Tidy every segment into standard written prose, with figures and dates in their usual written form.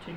ठीक.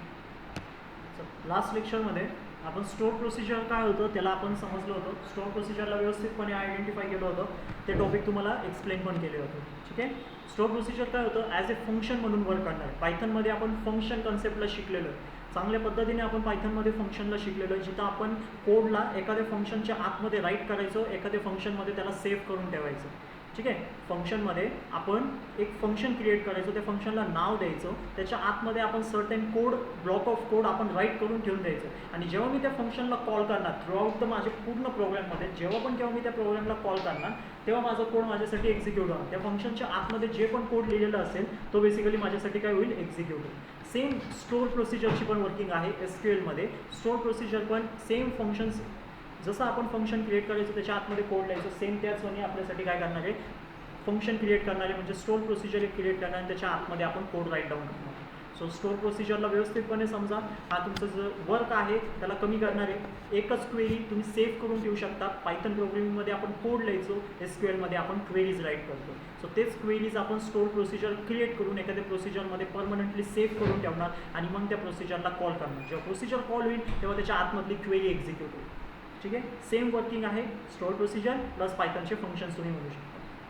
लास्ट लेक्चरमध्ये आपण स्टोर प्रोसिजर काय होतं त्याला आपण समजलं होतं. स्टोर प्रोसिजरला व्यवस्थितपणे आयडेंटिफाय केलं होतं. ते टॉपिक तुम्हाला एक्सप्लेन पण केले होते. ठीक आहे. स्टोर प्रोसिजर काय होतं, ॲज ए फंक्शन म्हणून वर्क करणार. पायथनमध्ये आपण फंक्शन कन्सेप्टला शिकलेलो आहे. चांगल्या पद्धतीने आपण पायथनमध्ये फंक्शनला शिकलेलो आहे, जिथं आपण कोडला एखाद्या फंक्शनच्या आतमध्ये राईट करायचो, एखाद्या फंक्शनमध्ये त्याला सेव्ह करून ठेवायचं. ठीक आहे. फंक्शनमध्ये आपण एक फंक्शन क्रिएट करायचो, त्या फंक्शनला नाव द्यायचं, त्याच्या आतमध्ये आपण certain code, block of code आपण राईट करून ठेवून द्यायचं. आणि जेव्हा मी त्या फंक्शनला कॉल करणार थ्रूआउट द माझ्या पूर्ण प्रोग्राममध्ये, जेव्हा मी त्या प्रोग्रामला कॉल करणार तेव्हा माझा कोड माझ्यासाठी एक्झिक्यूट होणार. त्या फंक्शनच्या आतमध्ये जे पण कोड लिहिलेला असेल तो बेसिकली माझ्यासाठी काय होईल, एक्झिक्यूट होईल. सेम स्टोर प्रोसिजरची पण वर्किंग आहे SQLमध्ये. स्टोर प्रोसिजर पण सेम फंक्शन्स, जसं आपण फंक्शन क्रिएट करायचं त्याच्या आतमध्ये कोड लिहायचं, सेम त्याचप्रमाणे आपल्यासाठी काय करणार आहे, फंक्शन क्रिएट करणार आहे, म्हणजे स्टोर प्रोसिजर एक क्रिएट करणार आणि त्याच्या आतमध्ये आपण कोड राईट डाऊन करणार. सो स्टोर प्रोसिजरला व्यवस्थितपणे समजा. हा तुमचं जो वर्क आहे त्याला कमी करणार आहे. एकच क्वेरी तुम्ही सेव्ह करून ठेवू शकता. पायथन प्रोग्रामिंगमध्ये आपण कोड लिहायचो, SQLमध्ये आपण क्वेरीज राईट करतो. सो तेच क्वेरीज आपण स्टोर प्रोसिजर क्रिएट करून एखाद्या प्रोसिजरमध्ये परमनंटली सेव्ह करून ठेवणार आणि मग त्या प्रोसिजरला कॉल करणार. जेव्हा प्रोसिजर कॉल होईल तेव्हा त्याच्या आतमधली क्वेरी एक्झिक्यूट होईल. ठीक आहे. सेम वर्किंग आहे स्टोर प्रोसिजर प्लस पायथनचे फंक्शन्स तुम्ही म्हणू शकता.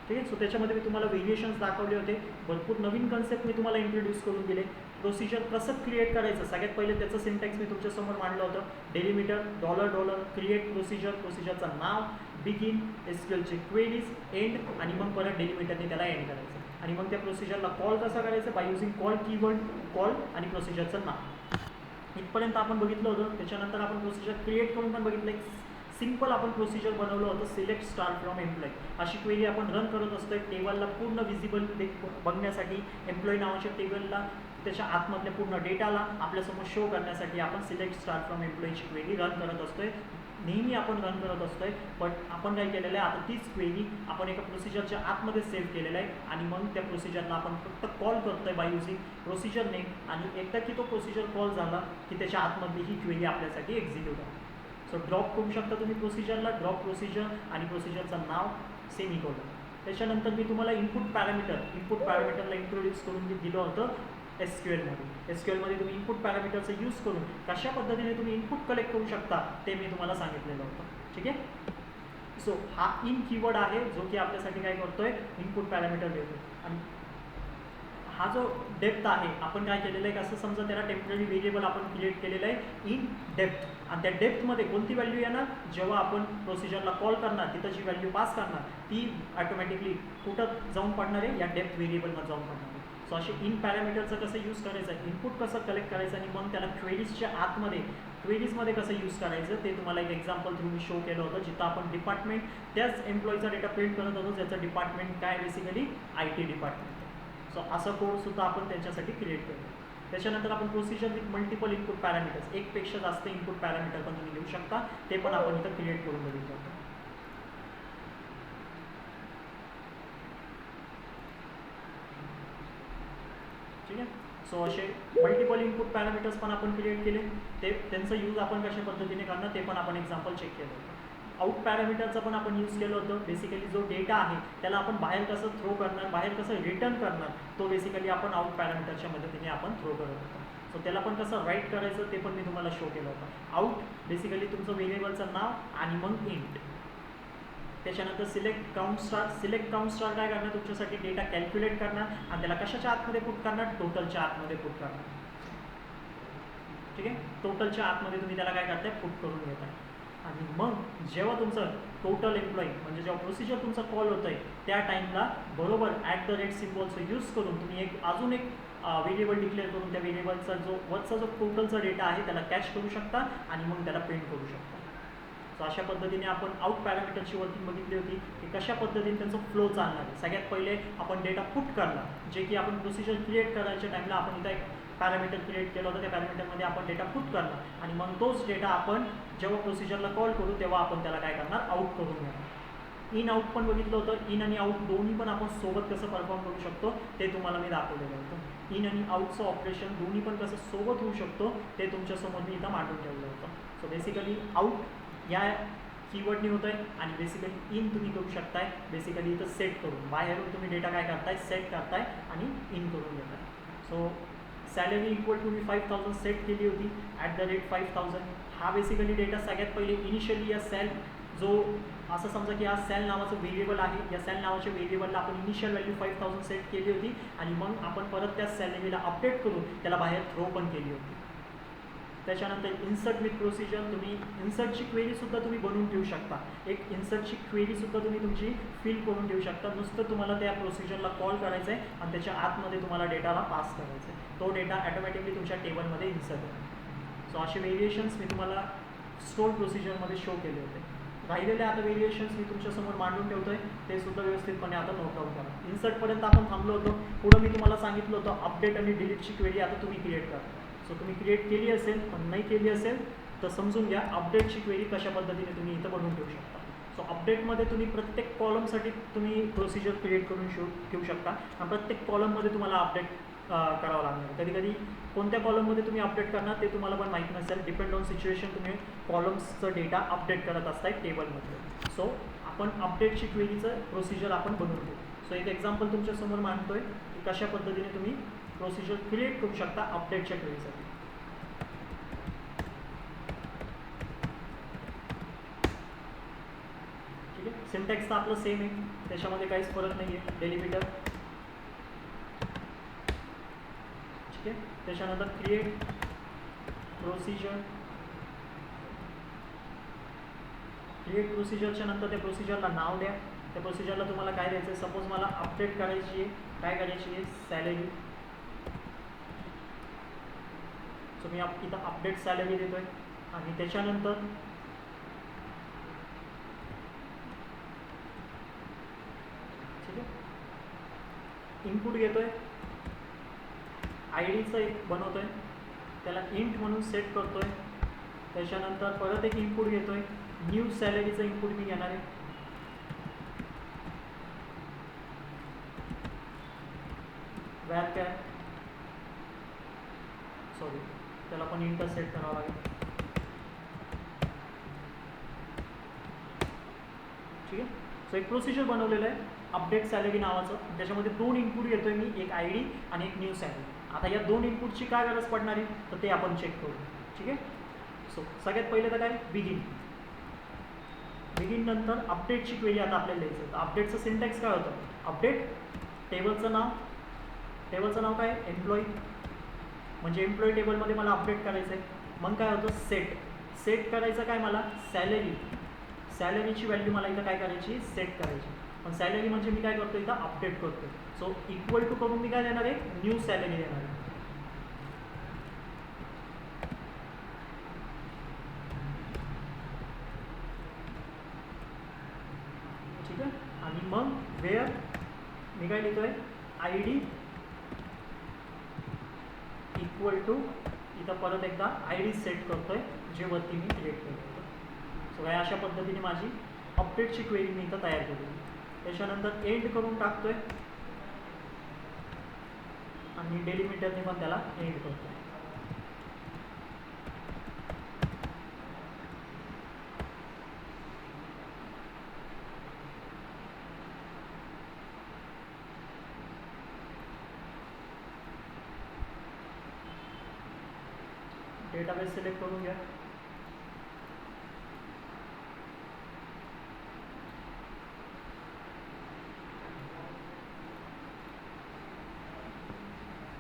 ठीक आहे. सो त्याच्यामध्ये मी तुम्हाला व्हेरिएशन्स दाखवले होते. भरपूर नवीन कन्सेप्ट मी तुम्हाला इंट्रोड्यूस करून दिले. प्रोसिजर कसं क्रिएट करायचं, सगळ्यात पहिले त्याचं सिंटॅक्स मी तुमच्यासमोर मांडलं होतं. डेलिमीटर, $, क्रिएट प्रोसिजर, प्रोसिजरचं नाव, बिगिन, SQLचे क्वेरीज, एंड आणि मग परत डेलिमीटरने त्याला एंड करायचं. आणि मग त्या प्रोसिजरला कॉल कसं करायचं, by using call keyword, call आणि प्रोसिजरचं नाव. इथपर्यंत आपण बघितलं होतं. त्याच्यानंतर आपण प्रोसिजर क्रिएट करून पण बघितलं. सिंपल आपण प्रोसिजर बनवलं होतं, सिलेक्ट स्टार फ्रॉम एम्प्लॉय. अशी क्वेरी आपण रन करत असतोय टेबलला पूर्ण विजिबल बघण्यासाठी. एम्प्लॉय नावाच्या टेबलला त्याच्या आतमधल्या पूर्ण डेटाला आपल्यासमोर शो करण्यासाठी आपण सिलेक्ट स्टार फ्रॉम एम्प्लॉयची क्वेरी रन करत असतोय. नेहमी आपण रन करत असतोय. पण आपण काय केलेलं आहे, आता तीच क्वेरी आपण एका प्रोसिजरच्या आतमध्ये सेव्ह केलेलं आहे आणि मग त्या प्रोसिजरला आपण फक्त कॉल करतोय बाय युझिंग प्रोसिजर नेम. आणि एकदा की तो प्रोसिजर कॉल झाला की त्याच्या आतमधली ही क्वेरी आपल्यासाठी एक्झिक्यूट होईल. सो ड्रॉप करू शकता तुम्ही प्रोसिजरला, ड्रॉप प्रोसिजर आणि प्रोसिजरचं नाव सेमीकोलन. त्याच्यानंतर मी तुम्हाला इनपुट पॅरामीटरला इंट्रोड्यूस करून दिलं होतं SQLमध्ये तुम्ही इनपुट पॅरामीटरचं यूज करून कशा पद्धतीने तुम्ही इनपुट कलेक्ट करू शकता ते मी तुम्हाला सांगितलेलं होतं. ठीक आहे. सो हा इन कीवर्ड आहे जो की आपल्यासाठी काय करतोय, इनपुट पॅरामीटर देतो. आणि हा जो डेप्थ आहे आपण काय केलेलं आहे, असं समजा त्याला टेम्पररी व्हेरिएबल आपण क्रिएट केलेलं आहे इन डेप्थ. आणि त्या डेप्थमध्ये कोणती व्हॅल्यू येणार, जेव्हा आपण प्रोसिजरला कॉल करणार तिथं जी व्हॅल्यू पास करणार ती ऑटोमॅटिकली कुठं जाऊन पडणार आहे, या डेप्थ व्हेरिएबलमध्ये जाऊन पडणार आहे. सो असे इन पॅरामीटरचं कसं यूज करायचं, इनपुट कसं कलेक्ट करायचं आणि मग त्याला क्वेरीजच्या आतमध्ये क्वेरीजमध्ये कसं यूज करायचं ते तुम्हाला एक एक्झाम्पल थ्रू मी शो केलं होतं, जिथं आपण डिपार्टमेंट त्याच एम्प्लॉईचा डेटा प्रिंट करत होतो, ज्याचं डिपार्टमेंट काय बेसिकली IT डिपार्टमेंट. सो असा कोडसुद्धा आपण त्याच्यासाठी क्रिएट करतो. त्याच्यानंतर आपण procedure with multiple input parameters, एकपेक्षा जास्त इनपुट पॅरामीटर पण तुम्ही लिहू शकता, ते पण आपण इथं क्रिएट करून बघितलं होतं. ठीक आहे. सो असे मल्टिपल इनपुट पॅरामीटर्स पण आपण क्रिएट केले. ते त्यांचं यूज आपण कशा पद्धतीने करणार ते पण आपण एक्झाम्पल चेक केलं होतं. आउट पॅरामीटरचं पण आपण यूज केलं होतं. बेसिकली जो डेटा आहे त्याला आपण बाहेर कसं थ्रो करणार, बाहेर कसं रिटर्न करणार, तो बेसिकली आपण आउट पॅरामीटरच्या मदतीने आपण थ्रो करत होतो. सो त्याला पण कसं राईट करायचं ते पण मी तुम्हाला शो केलं होतं. आउट बेसिकली तुमचं व्हेरिएबलचं नाव आणि मग इंट. त्याच्यानंतर सिलेक्ट काउंट स्टार काय करणार, तुमच्यासाठी डेटा कॅल्क्युलेट करणार आणि त्याला कशाच्या आतमध्ये पुट करणार, टोटलच्या आतमध्ये पुट करणार. ठीक आहे. टोटलच्या आतमध्ये तुम्ही त्याला काय करताय, पुट करून घेताय. आणि मग जेव्हा तुमचं टोटल एम्प्लॉई म्हणजे जेव्हा प्रोसिजर तुमचा कॉल होतं आहे त्या टाईमला बरोबर @ सिम्बॉलचं यूज करून तुम्ही अजून एक व्हेरिएबल डिक्लेअर करून त्या व्हेरिएबलचा वरचा जो टोटलचा डेटा आहे त्याला कॅच करू शकता आणि मग त्याला प्रिंट करू शकता. सो अशा पद्धतीने आपण आउट पॅरामीटरची वर्किंग बघितली होती की कशा पद्धतीने त्यांचं फ्लो चालणार आहे. सगळ्यात पहिले आपण डेटा पुट करणार, जे की आपण प्रोसिजर क्रिएट करायच्या टाईमला आपण इथं एक पॅरामीटर क्रिएट केलं होतं. त्या पॅरामीटरमध्ये आपण डेटा पुट करणार आणि मग तोच डेटा आपण जेव्हा प्रोसिजरला कॉल करू तेव्हा आपण त्याला काय करणार, आउट करून घेणार. इन आउट पण बघितलं होतं. इन आणि आउट दोन्ही पण आपण सोबत कसं परफॉर्म करू शकतो ते तुम्हाला मी दाखवलेलं होतं. इन आणि आउटचं ऑपरेशन दोन्ही पण कसं सोबत होऊ शकतो ते तुमच्यासमोर मी इथं मांडून ठेवलं होतं. सो बेसिकली आउट या कीवर्डनी होतं आहे आणि बेसिकली इन तुम्ही करू शकताय बेसिकली इथं सेट करून, बाहेरून तुम्ही डेटा काय करताय, सेट करताय आणि इन करून घेताय. सो सॅलरी इक्वल टू मी 5000 सेट केली होती @5000. हा बेसिकली डेटा सगळ्यात पहिले इनिशियली या सेल जो असं समजा की हा सेल नावाचं व्हेरिएबल आहे, या सेल नावाच्या व्हेरिएबलला आपण इनिशियल व्हॅल्यू 5000 सेट केली होती आणि मग आपण परत त्या सॅलरीला अपडेट करून त्याला बाहेर थ्रो पण केली होती. त्याच्यानंतर इन्सर्ट विथ प्रोसिजर, तुम्ही इन्सर्टची क्वेरीसुद्धा तुम्ही बनवून ठेवू शकता. एक इन्सर्टची क्वेरीसुद्धा तुम्ही तुमची फिल करून ठेवू शकता. नुसतं तुम्हाला त्या प्रोसिजरला कॉल करायचं आहे आणि त्याच्या आतमध्ये तुम्हाला डेटाला पास करायचा आहे. तो डेटा ॲटोमॅटिकली तुमच्या टेबलमध्ये इन्सर्ट होईल. सो असे व्हेरिएशन्स मी तुम्हाला स्टोर प्रोसिजरमध्ये शो केले होते. राहिलेले आता व्हेरिएशन्स मी तुमच्यासमोर मांडून ठेवतो आहे, ते सुद्धा व्यवस्थितपणे आता नोटआउट करा. इन्सर्टपर्यंत आपण थांबलो होतो. पुढं मी तुम्हाला सांगितलं होतं अपडेट आणि डिलीटची क्वेरी आता तुम्ही क्रिएट करा. सो तुम्ही क्रिएट केली असेल, पण नाही केली असेल तर समजून घ्या अपडेटची क्वेरी कशा पद्धतीने तुम्ही इथं बनवून ठेवू शकता. सो अपडेटमध्ये तुम्ही प्रत्येक कॉलमसाठी तुम्ही प्रोसिजर क्रिएट करून ठेवू शकता आणि प्रत्येक कॉलममध्ये तुम्हाला अपडेट करावं लागणार. कधी कधी कोणत्या कॉलममध्ये तुम्ही अपडेट करणार ते तुम्हाला पण माहीत नसेल. डिपेंड ऑन सिच्युएशन तुम्ही कॉलम्सचं डेटा अपडेट करत असताय टेबलमध्ये. सो आपण अपडेटची क्वेरीचं प्रोसिजर आपण बनवून घेऊ. सो एक एक्झाम्पल तुमच्यासमोर मांडतोय की कशा पद्धतीने तुम्ही प्रोसिजर क्रिएट करू शकता अपडेटच्या क्वेरीसाठी. ठीक आहे, सिंटॅक्स तर आपलं सेम आहे, त्याच्यामध्ये काहीच फरक नाही आहे. डेलिमिटर, ठीक आहे. त्याच्यानंतर क्रिएट प्रोसिजर. क्रिएट प्रोसिजरच्या नंतर त्या प्रोसिजरला नाव द्या. त्या प्रोसिजरला तुम्हाला काय द्यायचं आहे, सपोज मला अपडेट करायची आहे, काय करायची आहे, सॅलरी. सो मी इथं अपडेट सॅलरी देतोय आणि त्याच्यानंतर ठीक आहे इनपुट घेतोय, ID एक बनवतोय, त्याला इंट म्हणून सेट करतोय. त्याच्यानंतर परत एक इनपुट घेतोय, न्यू सॅलरीचं इनपुट मी घेणार आहे. व्हॅर सॉरी त्याला पण इंटर सेट करावं लागेल. ठीक आहे. सो एक प्रोसिजर बनवलेलं आहे अपडेट सॅलरी नावाचं. त्याच्यामध्ये 2 इनपुट घेतोय मी, एक ID आणि एक न्यू सॅलरी. आता या 2 इनपुटची काय गरज पडणार आहे तर ते आपण चेक करू. ठीक आहे. सो सगळ्यात पहिले तर काय, बिगिन. बिगिन नंतर अपडेटची क्वेरी आता आपल्याला लिहायचं. तर अपडेटचं सिंटॅक्स काय होतं, अपडेट टेबलचं नाव काय, एम्प्लॉई. म्हणजे एम्प्लॉई टेबलमध्ये मला अपडेट करायचं आहे. मग काय होतं, सेट करायचं काय मला, सॅलरीची व्हॅल्यू मला इथं काय करायची, सेट करायची. पण सॅलरी म्हणजे मी काय करतो इथं अपडेट करतो. सो इक्वल टू करून मी काय देणार आहे, न्यू सॅलरी देणार आहे. ठीक आहे. आणि मग वेअर मी काय लिहितोय, ID इक्वल टू, इथं परत एकदा ID सेट करतोय जे वरती मी क्रिएट केलं होतं. सो काय अशा पद्धतीने माझी अपडेटची क्वेरी मी इथं तयार केली. त्याच्यानंतर एंड करून टाकतोय आणि डेलिमिटरने पण त्याला एंड करतोय. डेटाबेस सिलेक्ट करून घ्या.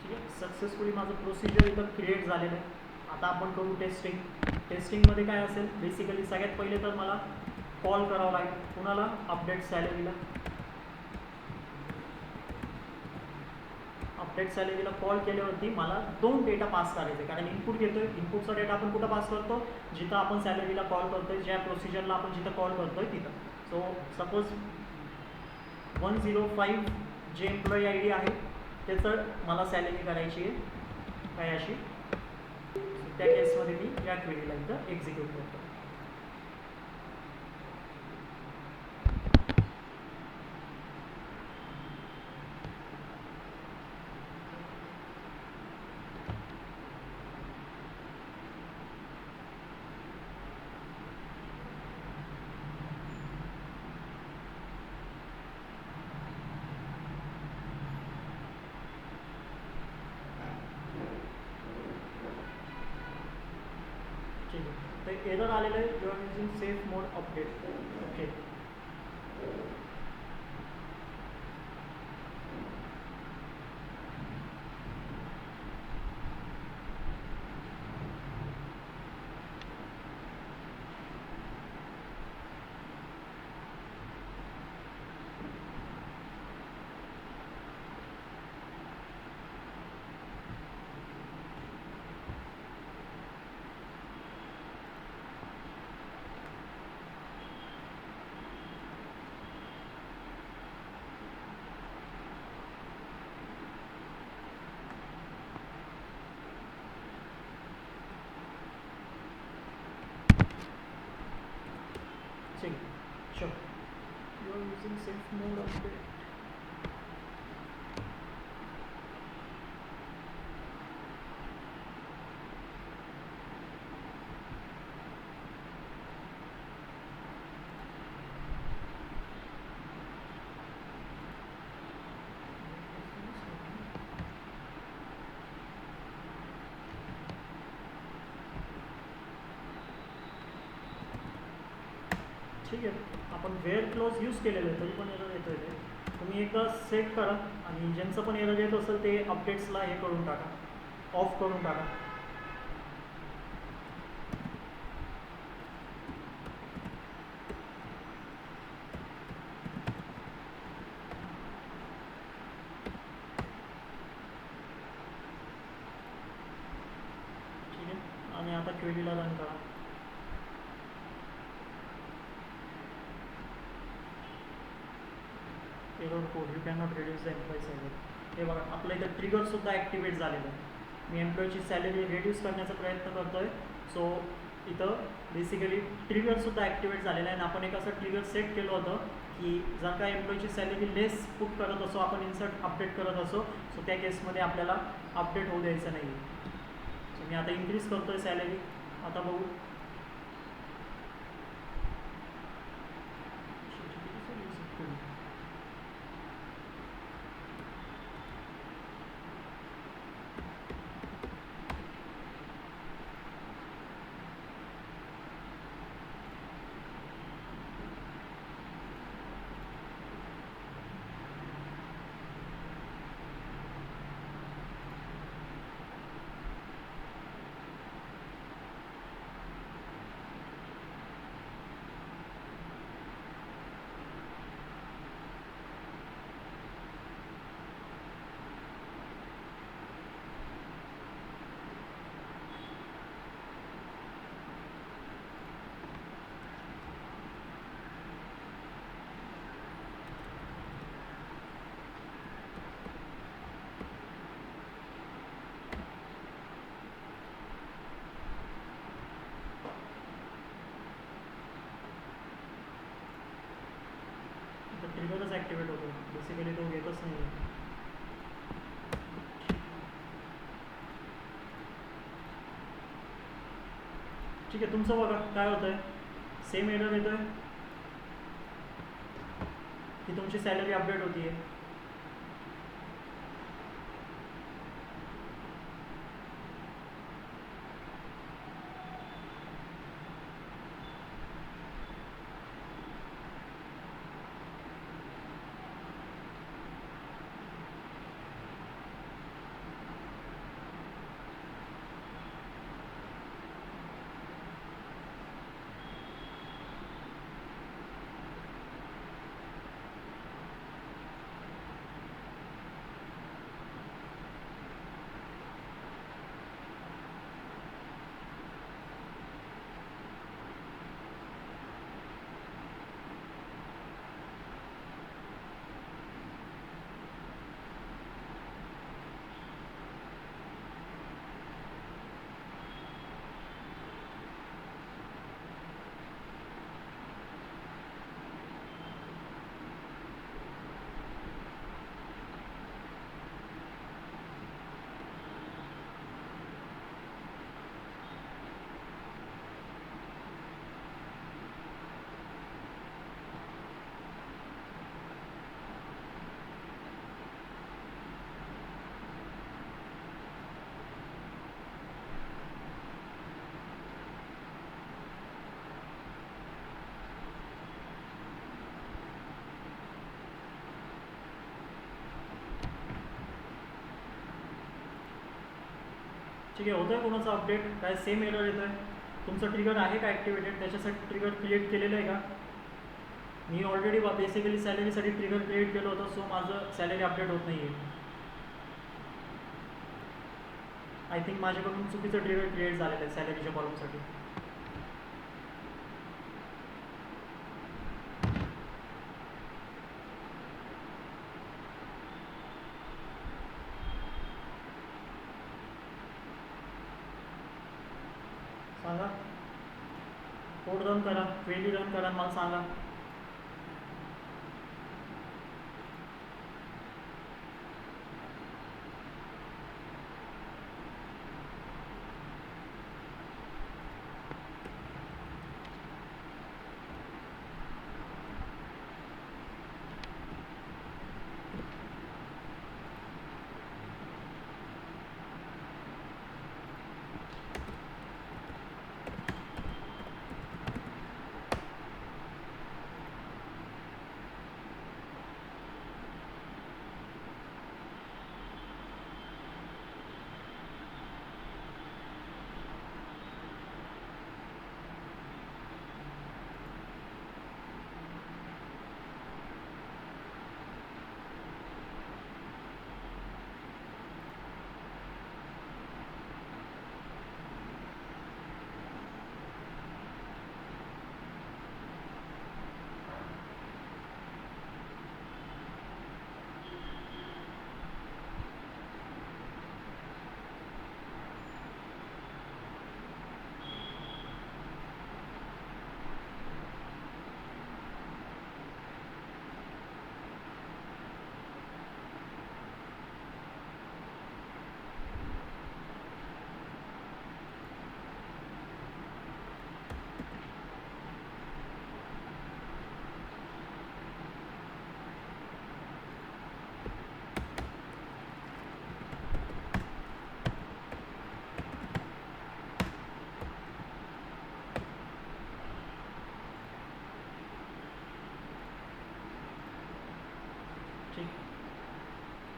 ठीक आहे. सक्सेसफुली माझं प्रोसिजर इथं क्रिएट झालेलं आहे. आता आपण करू टेस्टिंग. टेस्टिंगमध्ये काय असेल, बेसिकली सगळ्यात पहिले तर मला कॉल करावं लागेल कुणाला, अपडेट सॅलरीला. अपडेट सॅलरीला कॉल केल्यावरती मला 2 डेटा पास करायचे, कारण इनपुट घेतोय. इनपुटचा डेटा आपण कुठं पास करतो, जिथं आपण सॅलरीला कॉल करतोय, ज्या प्रोसिजरला आपण जिथं कॉल करतोय तिथं. सो सपोज 105 जे एम्प्लॉई ID आहे त्याचं मला सॅलरी करायची आहे काय अशी. त्या केसमध्ये मी या क्वेरीला इथं एक्झिक्यूट करतो. ठीक आहे. तर एरर आलेलं आहे, you are using safe mode update. Okay. ठीक आहे. Sure. You are using safe mode update. ठीक आहे. आपण वेअर क्लोज यूज केलेलं आहे तरी पण एरर येतो आहे. ते तुम्ही एकदा सेट करा आणि ज्यांचं पण एरर येत असेल ते अपडेट्सला हे करून टाका, ऑफ करून टाका. ठीक आहे. आणि आता क्वेरीला रन करा. Error code you can not reduce the employee salary. हे बघा आपलं इथं ट्रिगरसुद्धा ॲक्टिवेट झालेलं आहे. मी एम्प्लॉईची सॅलरी रिड्यूस करण्याचा प्रयत्न करतो आहे. सो इथं बेसिकली ट्रिगरसुद्धा ॲक्टिवेट झालेलं आहे आणि आपण एक असं ट्रिगर सेट केलं होतं की जर का एम्प्लॉईची सॅलरी लेस पुट करत असो, आपण इन्सर्ट अपडेट करत असो, सो त्या केसमध्ये आपल्याला अपडेट होऊ द्यायचं नाही. सो मी आता इन्क्रीज करतो आहे सॅलरी. आता बघू. ट्रिगरच ॲक्टिवेट होतो, बेसिकली तो घेतच नाही. ठीक आहे. तुमचं बघा काय होतं आहे. सेम एरर येतो आहे की तुमची सॅलरी अपडेट होती आहे. ठीक आहे. होतं आहे कोणाचं अपडेट? काय सेम एरर येतं आहे? तुमचं ट्रिगर आहे का ॲक्टिवेटेड? त्याच्यासाठी ट्रिगर क्रिएट केलेलं आहे का? मी ऑलरेडी बेसिकली सॅलरीसाठी ट्रिगर क्रिएट केलं होतं, सो माझं सॅलरी अपडेट होत नाही आहे. आय थिंक माझ्याकडून चुकीचं ट्रिगर क्रिएट झालेलं आहे सॅलरीच्या कॉलमसाठी. सांगा, कोड रन करा, क्वेरी रन करा, मला सांगा.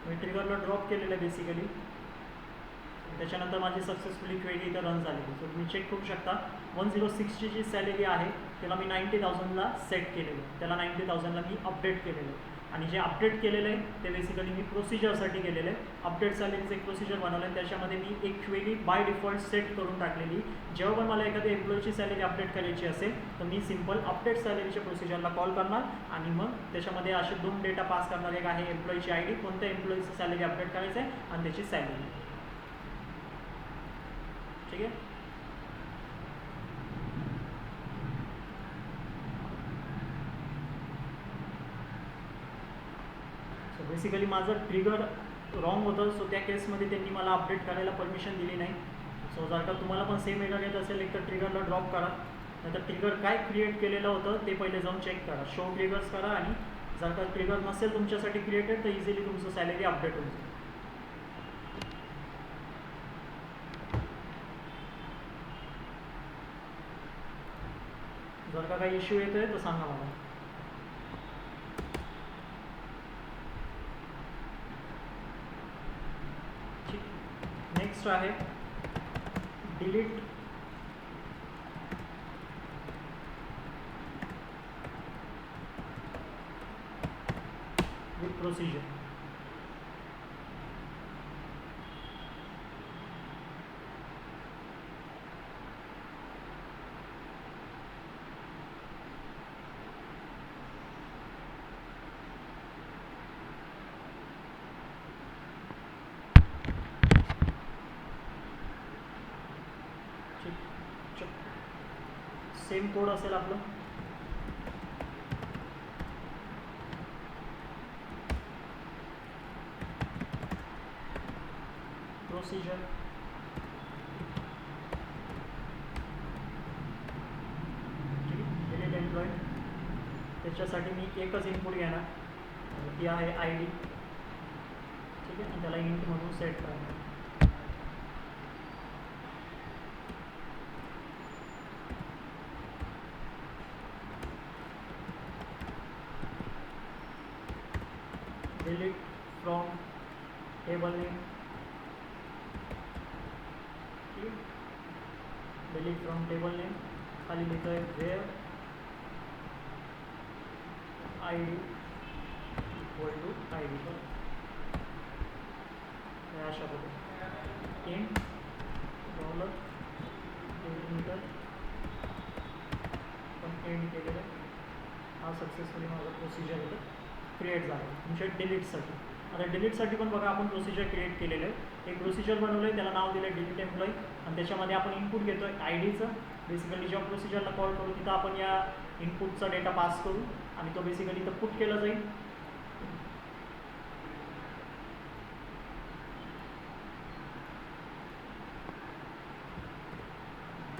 मी ट्रिगरला ड्रॉप केलेलं आहे बेसिकली. त्याच्यानंतर माझी सक्सेसफुली क्वेरी इथं रन झालेली. सो तुम्ही चेक करू शकता 106ची जी सॅलरी आहे त्याला मी 90,000ला सेट केलेलं आहे, त्याला 90,000ला मी अपडेट केलेलं आहे. आणि जे अपडेट केलेलं आहे ते बेसिकली मी प्रोसिजरसाठी केलेलं आहे. अपडेट सॅलरीचं एक प्रोसिजर बनवलं आहे, त्याच्यामध्ये मी एक क्वेरी बाय डिफॉल्ट सेट करून टाकलेली. जेव्हा पण मला एखाद्या एम्प्लॉईची सॅलरी अपडेट करायची असेल तर मी सिम्पल अपडेट सॅलरीच्या प्रोसिजरला कॉल करणार आणि मग त्याच्यामध्ये असे 2 डेटा पास करणार. एक आहे एम्प्लॉईची आय डी, कोणत्या एम्प्लॉईची सॅलरी अपडेट करायचं आहे, आणि त्याची सॅलरी. ठीक आहे. सो बेसिकली माझं ट्रिगर रॉंग होतं, सो त्या केसमध्ये त्यांनी मला अपडेट करायला परमिशन दिली नाही. सो जर का तुम्हाला पण सेम एरर येत असेल एक तर ट्रिगरला ड्रॉप करा, नाहीतर ट्रिगर काय क्रिएट केलेलं होतं ते पहिले जाऊन चेक करा, शो ट्रिगर्स करा. आणि जर का ट्रिगर नसेल तुमच्यासाठी क्रिएटेड तर इझिली तुमचं सॅलरी अपडेट होऊन जाईल. जर का काही इश्यू येतोय तर सांगा मला. ठीक. नेक्स्ट आहे delete with procedure. Same code असेल आपलं. प्रोसिजर ठीक आहे. डिलीट एम्प्लॉई, त्याच्यासाठी मी एकच इनपुट घेणार, ती आहे आय डी. ठीक आहे. आणि त्याला इंट म्हणून सेट करणार. delete from table name delete from table name, खाली लिहितो आहे where I D equal to I D अशा पद्धतीने इंट डॉलर डेलिमीटर पण एंड केलेलं आहे. हा सक्सेसफुली माझा प्रोसिजर इथं क्रिएट झाला तुमच्या डिलीटसाठी. आता डिलीटसाठी पण बघा आपण प्रोसिजर क्रिएट केलेलं आहे. एक प्रोसिजर बनवलं आहे, त्याला नाव दिलं आहे डिलीट एम्प्लॉई, आणि त्याच्यामध्ये आपण इनपुट घेतो आहे आय डीचं. बेसिकली जेव्हा प्रोसिजरला कॉल करू तिथं आपण या इनपुटचा डेटा पास करू आणि तो बेसिकली इथं पुट केला जाईल.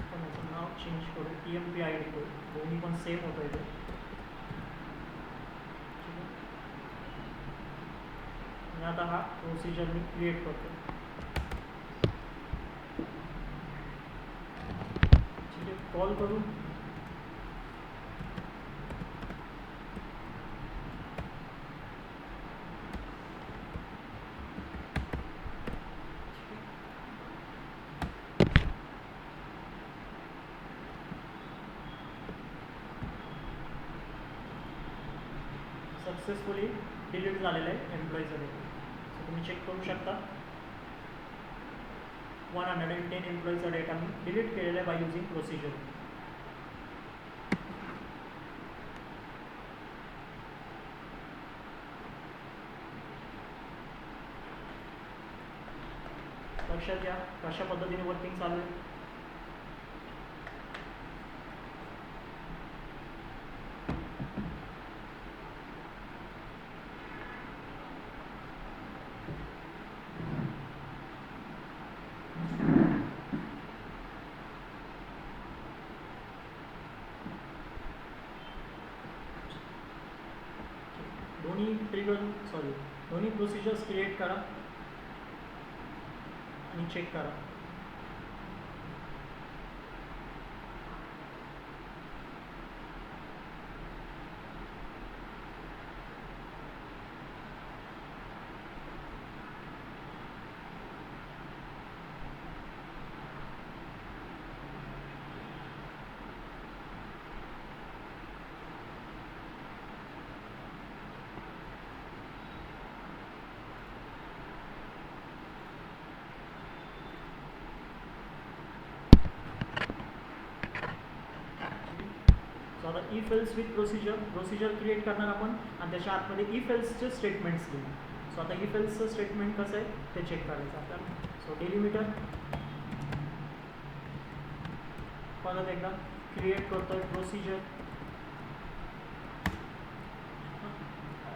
आपण याचं नाव चेंज करू, TMP आय डी करू, दोन्ही पण सेम होतं इथे. आणि आता हा प्रोसिजर मी क्रिएट करतो. ठीक आहे, कॉल करू. सक्सेसफुली डिलीट झालेलं आहे एम्प्लॉईचं डेटा. सो तुम्ही चेक करू शकता 110 एम्प्लॉईचा डेटा मी डिलीट केलेला आहे बाय युझिंग प्रोसिजर. लक्षात घ्या कशा पद्धतीने वर्किंग चालू आहे. दोन्ही प्रोसिजर्स क्रिएट करा आणि चेक करा. आता if else with procedure create करणार आपण आणि त्याच्या आतमध्ये इफ एल्सचे स्टेटमेंट्स लिहू. सो आता इफ एल्सचं स्टेटमेंट कसं आहे ते चेक करायचं आपल्याला. सो डेलिमीटर परत एकदा क्रिएट करतोय प्रोसिजर.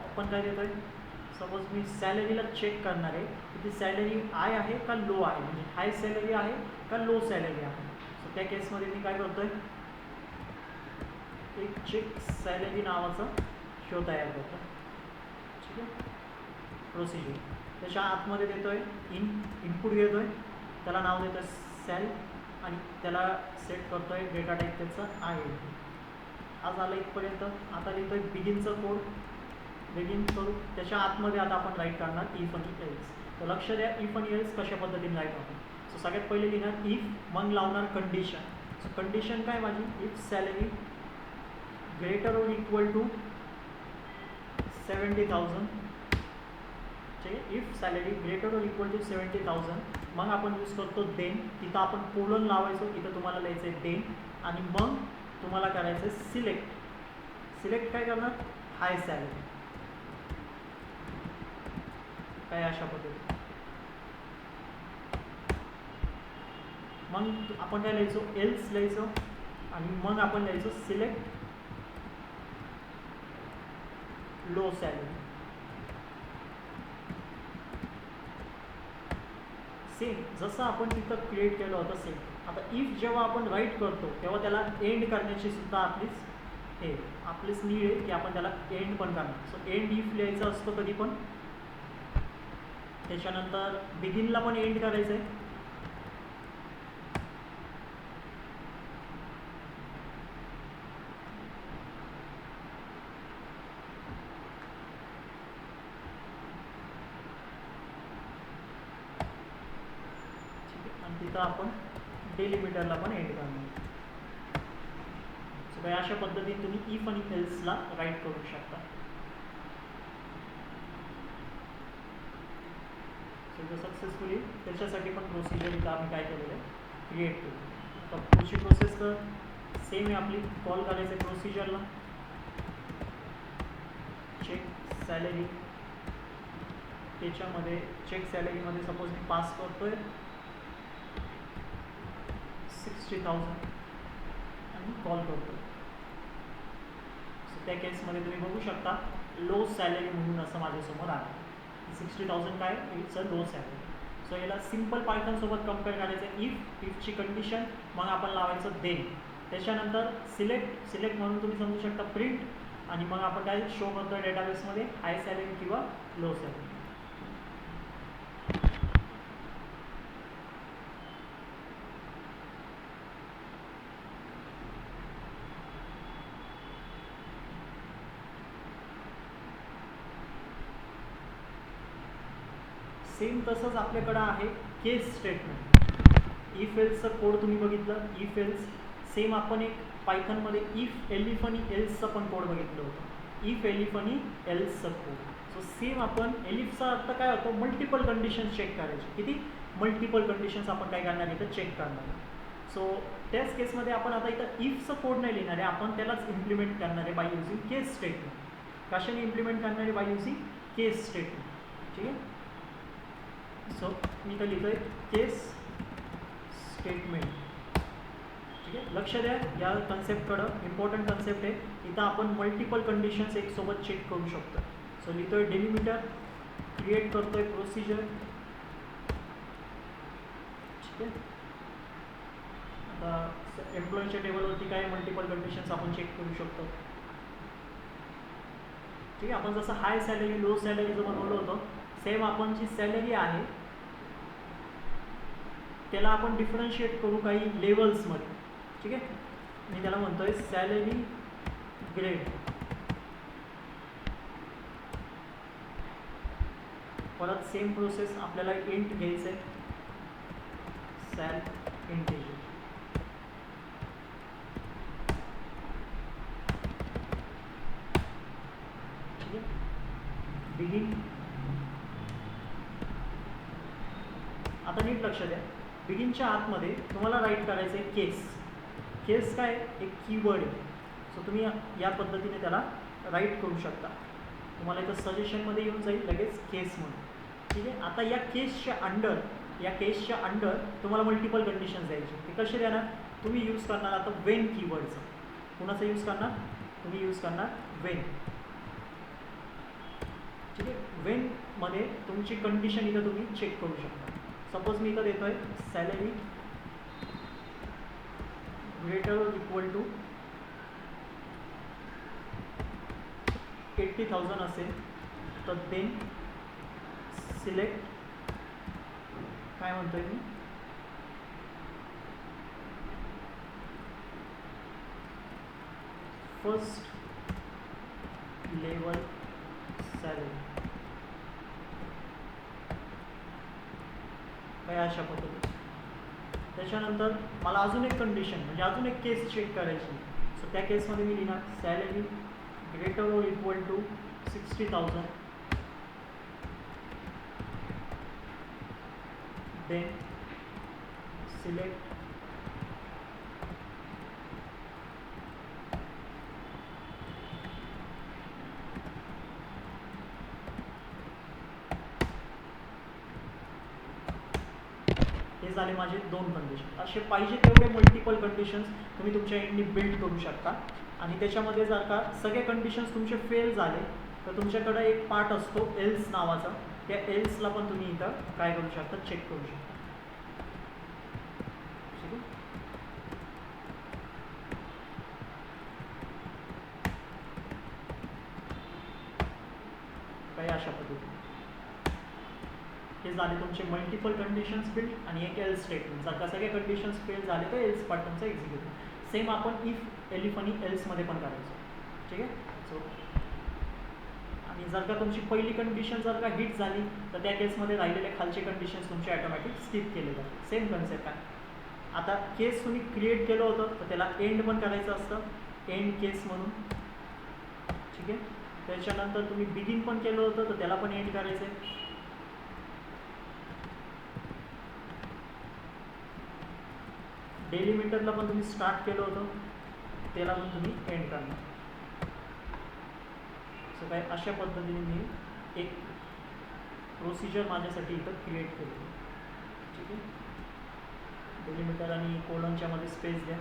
आपण काय देतोय, सपोज मी सॅलरीला चेक करणार आहे की ती सॅलरी हाय आहे का लो आहे, म्हणजे हाय सॅलरी आहे का लो सॅलरी आहे. सो त्या केसमध्ये मी काय करतोय, एक चेक सॅलरी नावाचा शो तयार करतो. ठीक आहे, प्रोसिजर त्याच्या आतमध्ये देतोय इनपुट घेतोय, त्याला नाव देतोय सॅल आणि त्याला सेट करतोय डेटा टाईप त्याचा आहे. आज आलं इथपर्यंत. आता लिहितोय बिगिनचं कोड, बिगिन करू. त्याच्या आतमध्ये आता आपण राईट करणार इफ आणि एल्स. तर लक्ष द्या इफ आणि एल्स कशा पद्धतीने राईट होतं. सो सगळ्यात पहिले लिहिणार इफ, मग लावणार कंडिशन. सो कंडिशन काय माझी, इफ सॅलरी ग्रेटर और इक्वल टू 70,000. ठीक आहे, इफ सॅलरी ग्रेटर और इक्वल टू 70,000. मग आपण यूज करतो देन. तिथं आपण कोलन लावायचो, इथं तुम्हाला लिहायचं आहे देन. आणि मग तुम्हाला करायचं आहे सिलेक्ट. सिलेक्ट काय करणार, हाय सॅलरी. काय अशा पद्धतीने. मग आपण काय लिहायचो, एल्स लिहायचो आणि मग आपण लिहायचो सिलेक्ट लो सॅलरी. सेम जसं आपण तिथं क्रिएट केलं होतं सेम. आता इफ जेव्हा आपण राईट करतो तेव्हा त्याला एंड करण्याची सुद्धा आपलीच नीड आहे की आपण त्याला एंड पण करणार. सो एंड इफ लिहायचं असतं कधी पण. त्याच्यानंतर बिगिनला पण एंड करायचं आहे. तिथं आपण डेलिमिटरला पण एंड करणार. सो काही अशा पद्धतीने तुम्ही इफ आणि एल्सला राईट करू शकता. सो सक्सेसफुली त्याच्यासाठी पण प्रोसिजर इथं आम्ही काय केलेलं आहे, क्रिएट केलं. तर पुढची प्रोसेस तर सेम आहे आपली, कॉल करायचं आहे प्रोसिजरला. चेक सॅलरी, त्याच्यामध्ये चेक सॅलरीमध्ये सपोज मी पास करतोय 60,000 आणि कॉल करतो. सो त्या केसमध्ये तुम्ही बघू शकता लो सॅलरी म्हणून असं माझ्यासमोर आहे. 60,000 काय, it's a low salary. So याला सिम्पल पायथॉनसोबत कम्पेअर करायचं. इफची कंडिशन, मग आपण लावायचं देन. त्याच्यानंतर सिलेक्ट म्हणून तुम्ही समजू शकता प्रिंट, आणि मग आपण काय शो करतो डेटाबेसमध्ये, हाय सॅलरी किंवा लो सॅलरी. सेम तसंच आपल्याकडं आहे केस स्टेटमेंट. इफ एल्सचं कोड तुम्ही बघितलं, इफ एल्स. सेम आपण एक पायथनमध्ये इफ एलिफ आणि एल्सचं पण कोड बघितलं होतं, इफ एलिफ आणि एल्सचं कोड. सो सेम आपण एलिफचा अर्थ काय होतो, मल्टिपल कंडिशन्स चेक करायचे. किती मल्टिपल कंडिशन्स आपण काय करणार इथं चेक करणार. सो त्याच केसमध्ये आपण आता इथं इफचं कोड नाही लिहिणार आहे, आपण त्यालाच इम्प्लिमेंट करणार आहे बाय युझिंग केस स्टेटमेंट. कशाने इम्प्लिमेंट करणार आहे, बाय युझिंग केस स्टेटमेंट. ठीक आहे. सो मी इथं लिहितोय केस स्टेटमेंट. ठीक आहे. लक्ष द्या या कन्सेप्टकडं, इम्पॉर्टंट कन्सेप्ट आहे. इथं आपण मल्टिपल कंडिशन्स एक सोबत चेक करू शकतो. सो लिहितोय डेलिमिटर, क्रिएट करतोय प्रोसिजर. ठीक आहे. आता एम्प्लॉईच्या टेबलवरती काय मल्टिपल कंडिशन्स आपण चेक करू शकतो. ठीक आहे. आपण जसं हाय सॅलरी लो सॅलरीचं बनवलं होतं, सेम आपण जी सॅलरी आहे त्याला आपण डिफरन्शिएट करू काही लेवल्समध्ये. ठीक आहे. मी त्याला म्हणतोय सॅलरी ग्रेड. परत सेम प्रोसेस, आपल्याला इंट घ्यायचं आहे, सॅल इंटिजर. ठीक आहे. बिगिन. आता नीट लक्ष द्या, बिगिनच्या आतमध्ये तुम्हाला राईट करायचं आहे केस. केस काय, एक कीवर्ड आहे. सो तुम्ही या पद्धतीने त्याला राईट करू शकता. तुम्हाला इथं सजेशनमध्ये येऊन जाईल लगेच केस म्हणून. ठीक आहे. आता या केसच्या अंडर तुम्हाला मल्टिपल कंडिशन्स द्यायचे. ते कसे देणार, तुम्ही यूज करणार आता वेन कीवर्डचं. कुणाचं यूज करणार, तुम्ही यूज करणार वेन. ठीक आहे. वेनमध्ये तुमची कंडिशन इथं तुम्ही चेक करू शकता. सपोज मी इथं देतोय सॅलरी ग्रेटर और इक्वल टू 80,000 असेल तर देन सिलेक्ट, काय म्हणतोय मी, फर्स्ट लेवल सॅलरी. काय अशा पद्धतीने. त्याच्यानंतर मला अजून एक कंडिशन म्हणजे अजून एक केस चेक करायची. सो त्या केसमध्ये मी लिहिणार सॅलरी ग्रेटर और इक्वल टू 60,000 देन सिलेक्ट हे झाले माझे दोन कंडिशन. असे पाहिजे तेवढे मल्टिपल कंडिशन्स तुम्ही तुमच्या एंडनी बिल्ड करू शकता. आणि त्याच्यामध्ये जर का सगळे कंडिशन्स तुमचे फेल झाले तर तुमच्याकडे एक पार्ट असतो एल्स नावाचा. त्या एल्सला पण तुम्ही इथं काय करू शकता, चेक करू शकता. ठीक आहे. काही अशा पद्धतीने हे झाले तुमचे मल्टिपल कंडिशन्स बिल्ड आणि एक एल्स स्टेटमेंट. जर का सगळे कंडिशन्स फेल झाले तर एल्स पार्ट तुमचा एक्झिक्यूट. सेम आपण इफ एलिफ आणि एल्समध्ये पण करायचं. ठीक आहे. सो आणि जर का तुमची पहिली कंडिशन जर का हिट झाली तर त्या केसमध्ये राहिलेले खालचे कंडिशन्स तुमचे ऑटोमॅटिक स्किप केले जातात. सेम कन्सेप्ट आहे. आता केस तुम्ही क्रिएट केलं होतं तर त्याला एंड पण करायचं असतं, एंड केस म्हणून. ठीक आहे. त्याच्यानंतर तुम्ही बिगिन पण केलं होतं तर त्याला पण एंड करायचं आहे. डेलिमिटरला पण तुम्ही स्टार्ट केलं होतं त्याला पण तुम्ही एंड करणार. सो काय अशा पद्धतीने मी एक प्रोसिजर माझ्यासाठी इथं क्रिएट केली. ठीक आहे. डेलिमिटर आणि कोलनच्या मध्ये स्पेस द्या.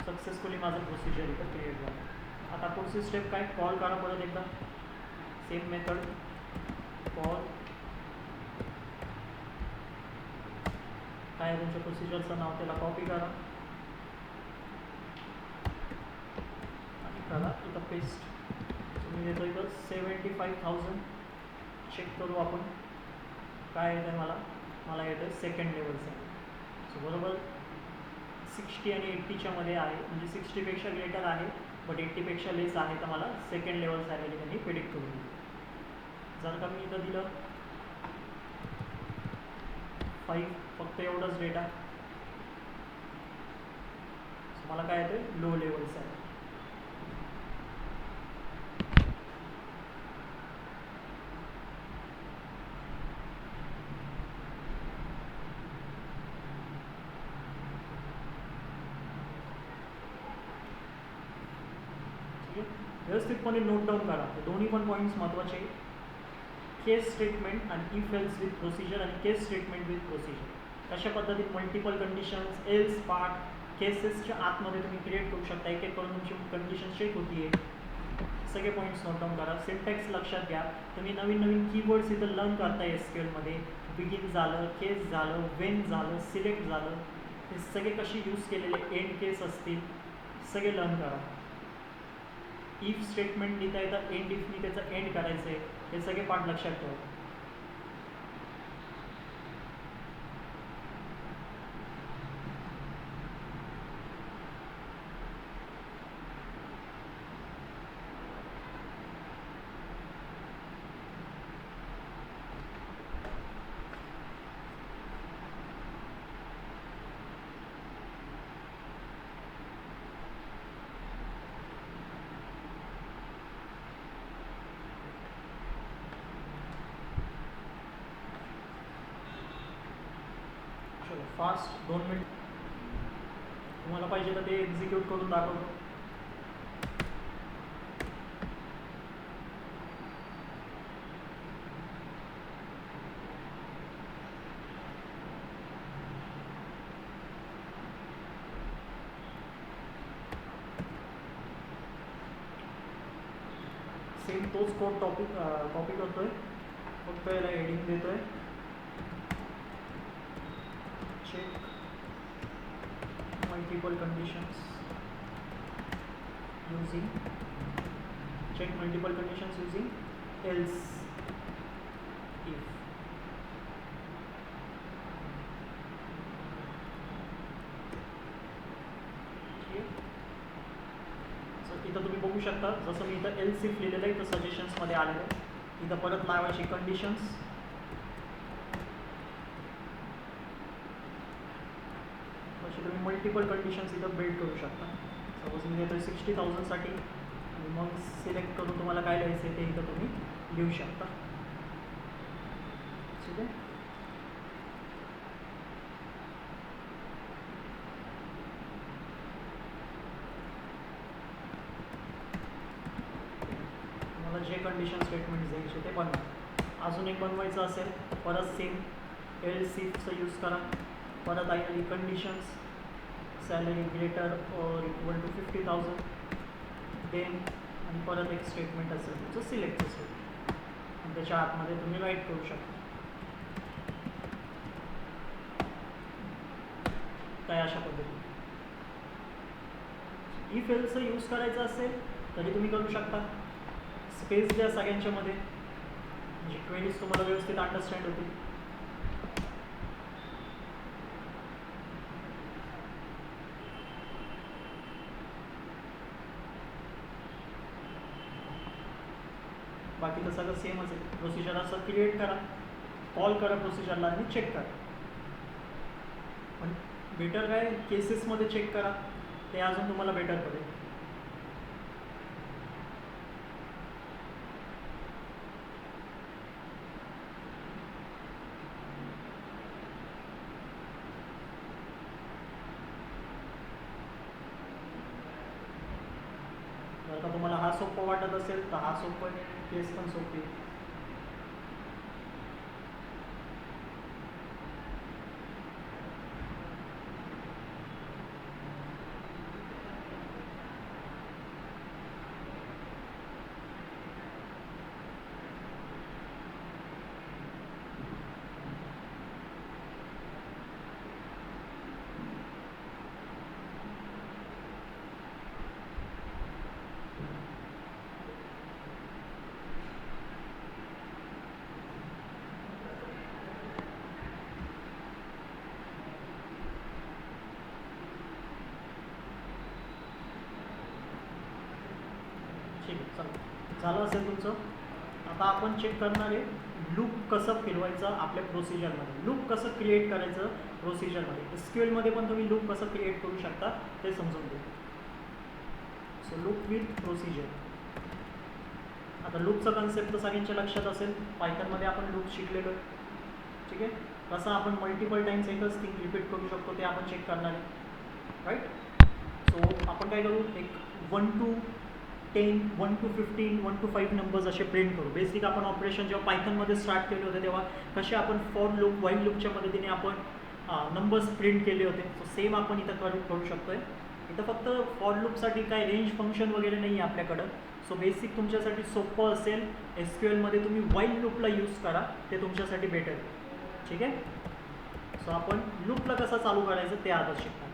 सक्सेसफुली माझं प्रोसिजर इथं क्रिएट झालं. आता पुढची स्टेप काय, कॉल करा परत एकदा सेम मेथड, कॉल काय तुमच्या प्रोसिजरचं नाव त्याला कॉपी करा आणि करा इथं पेस्ट. तुम्ही देतो इथं 75,000. चेक करू आपण काय येतं आहे. मला येतं सेकंड लेवलचं. सो बरोबर 60 आणि 80च्या मध्ये आहे, म्हणजे 60पेक्षा ग्रेटर आहे बट 80पेक्षा लेस आहे, तर मला सेकंड लेवल सॅलरी त्यांनी प्रिडिक्ट करून दिली. जर का मी इथं दिलं 5, फक्त एवढंच डेटा, मला काय येतं लो लेवल सॅलरी. व्यवस्थितपणे नोट डाऊन करा. दोन्ही पण पॉईंट्स महत्त्वाचे. केस स्टेटमेंट आणि इफ एल्स विथ प्रोसिजर आणि केस स्टेटमेंट विथ प्रोसिजर. कशा पद्धतीत मल्टिपल कंडिशन्स, एल्स पार्ट, केसेसच्या आतमध्ये तुम्ही क्रिएट करू शकता. एक एक करून तुमची कंडिशन चेक होती आहे. सगळे पॉईंट्स नोट डाऊन करा. सिंटॅक्स लक्षात घ्या. तुम्ही नवीन नवीन कीवर्ड्स इथं लर्न करताय SQLमध्ये. बिगिन झालं, केस झालं, वेन झालं, सिलेक्ट झालं, हे सगळे कसे यूज केलेले, एंड केस असतील, सगळे लर्न करा. इफ स्टेटमेंट लिहिता येतं, एंड इफनी त्याचं एंड करायचं आहे, हे सगळे पार्ट लक्षात ठेवा. Fast 2 minute. तुम्हाला पाहिजे तर ते एक्झिक्यूट करून दाखवतो. सेम तोच कोड कॉपी करतोय, फक्त याला एडिंग देतोय. Check multiple conditions using else if. So इथं तुम्ही बघू शकता, जसं मी इथं else if लिहिलेलं आहे, इथं सजेशन्समध्ये आलेलं आहे. इथं परत लावायची कंडिशन्स. तुम्ही मल्टिपल कंडिशन्स इथं बिल्ड करू शकता. सपोज मी देतो 60,000साठी, आणि मग सिलेक्ट करून तुम्हाला काय लिहायचं आहे ते इथं तुम्ही लिहू शकता. ठीक आहे. तुम्हाला जे कंडिशन स्टेटमेंट द्यायचे ते बनवा. अजून एक बनवायचं असेल, परत सेम एल्स इफचं यूज करा. परत आहे कंडिशन्स, सॅलरी ग्रेटर और इक्वल टू 50,000, देन आणि परत एक स्टेटमेंट असेल तुमचं सिलेक्टचं स्टेटमेंट, आणि त्याच्या आतमध्ये तुम्ही राईट करू शकता. काय अशा पद्धतीने इफ एल्सचं यूज करायचं असेल तरी तुम्ही करू शकता. स्पेस द्या सगळ्यांच्या मध्ये, म्हणजे क्वेरीज तुम्हाला व्यवस्थित अंडरस्टँड होतील. बाकी तर सगळं सेमच आहे. प्रोसिजर असं क्रिएट करा, कॉल करा प्रोसिजरला आणि चेक करा. पण बेटर काय केसेसमध्ये चेक करा, ते अजून तुम्हाला बेटर पडेल. जर का तुम्हाला हा सोप्पा वाटत असेल तर हा सोप्पा केस पण सोपी. ठीक आहे, चला झालं असेल तुमचं. आता आपण चेक करणार आहे लूप कसं फिरवायचं आपल्या प्रोसिजरमध्ये, लूप कसं क्रिएट करायचं प्रोसिजरमध्ये. एसक्यूएलमध्ये पण तुम्ही लूप कसं क्रिएट करू शकता ते समजून घेऊ. So loop with procedure. आता लूपचा कन्सेप्ट तर सगळ्यांच्या लक्षात असेल, पायथनमध्ये आपण लूप शिकलेलो आहे. ठीक आहे, कसं आपण मल्टिपल टाइम्स एकच थिंग रिपीट करू शकतो ते आपण चेक करणार आहे. राईट. सो आपण काय करू, एक 1 to 10, 1 to 15, 1 to 5 नंबर्स असे प्रिंट करू. बेसिक आपण ऑपरेशन जेव्हा पायथनमध्ये स्टार्ट केले होते तेव्हा कसे आपण फॉर लूप व्हाईल लूपच्या मदतीने आपण नंबर्स प्रिंट केले होते. सो सेम आपण इथं करू शकतोय. इथं फक्त फॉर लूपसाठी काय रेंज फंक्शन वगैरे नाही आहे आपल्याकडं. सो बेसिक तुमच्यासाठी सोपं असेल, एसक्यूएलमध्ये तुम्ही व्हाईल लूपला यूज करा, ते तुमच्यासाठी बेटर आहे. ठीक आहे. सो आपण लूपला कसं चालू करायचं ते आता शिकणार.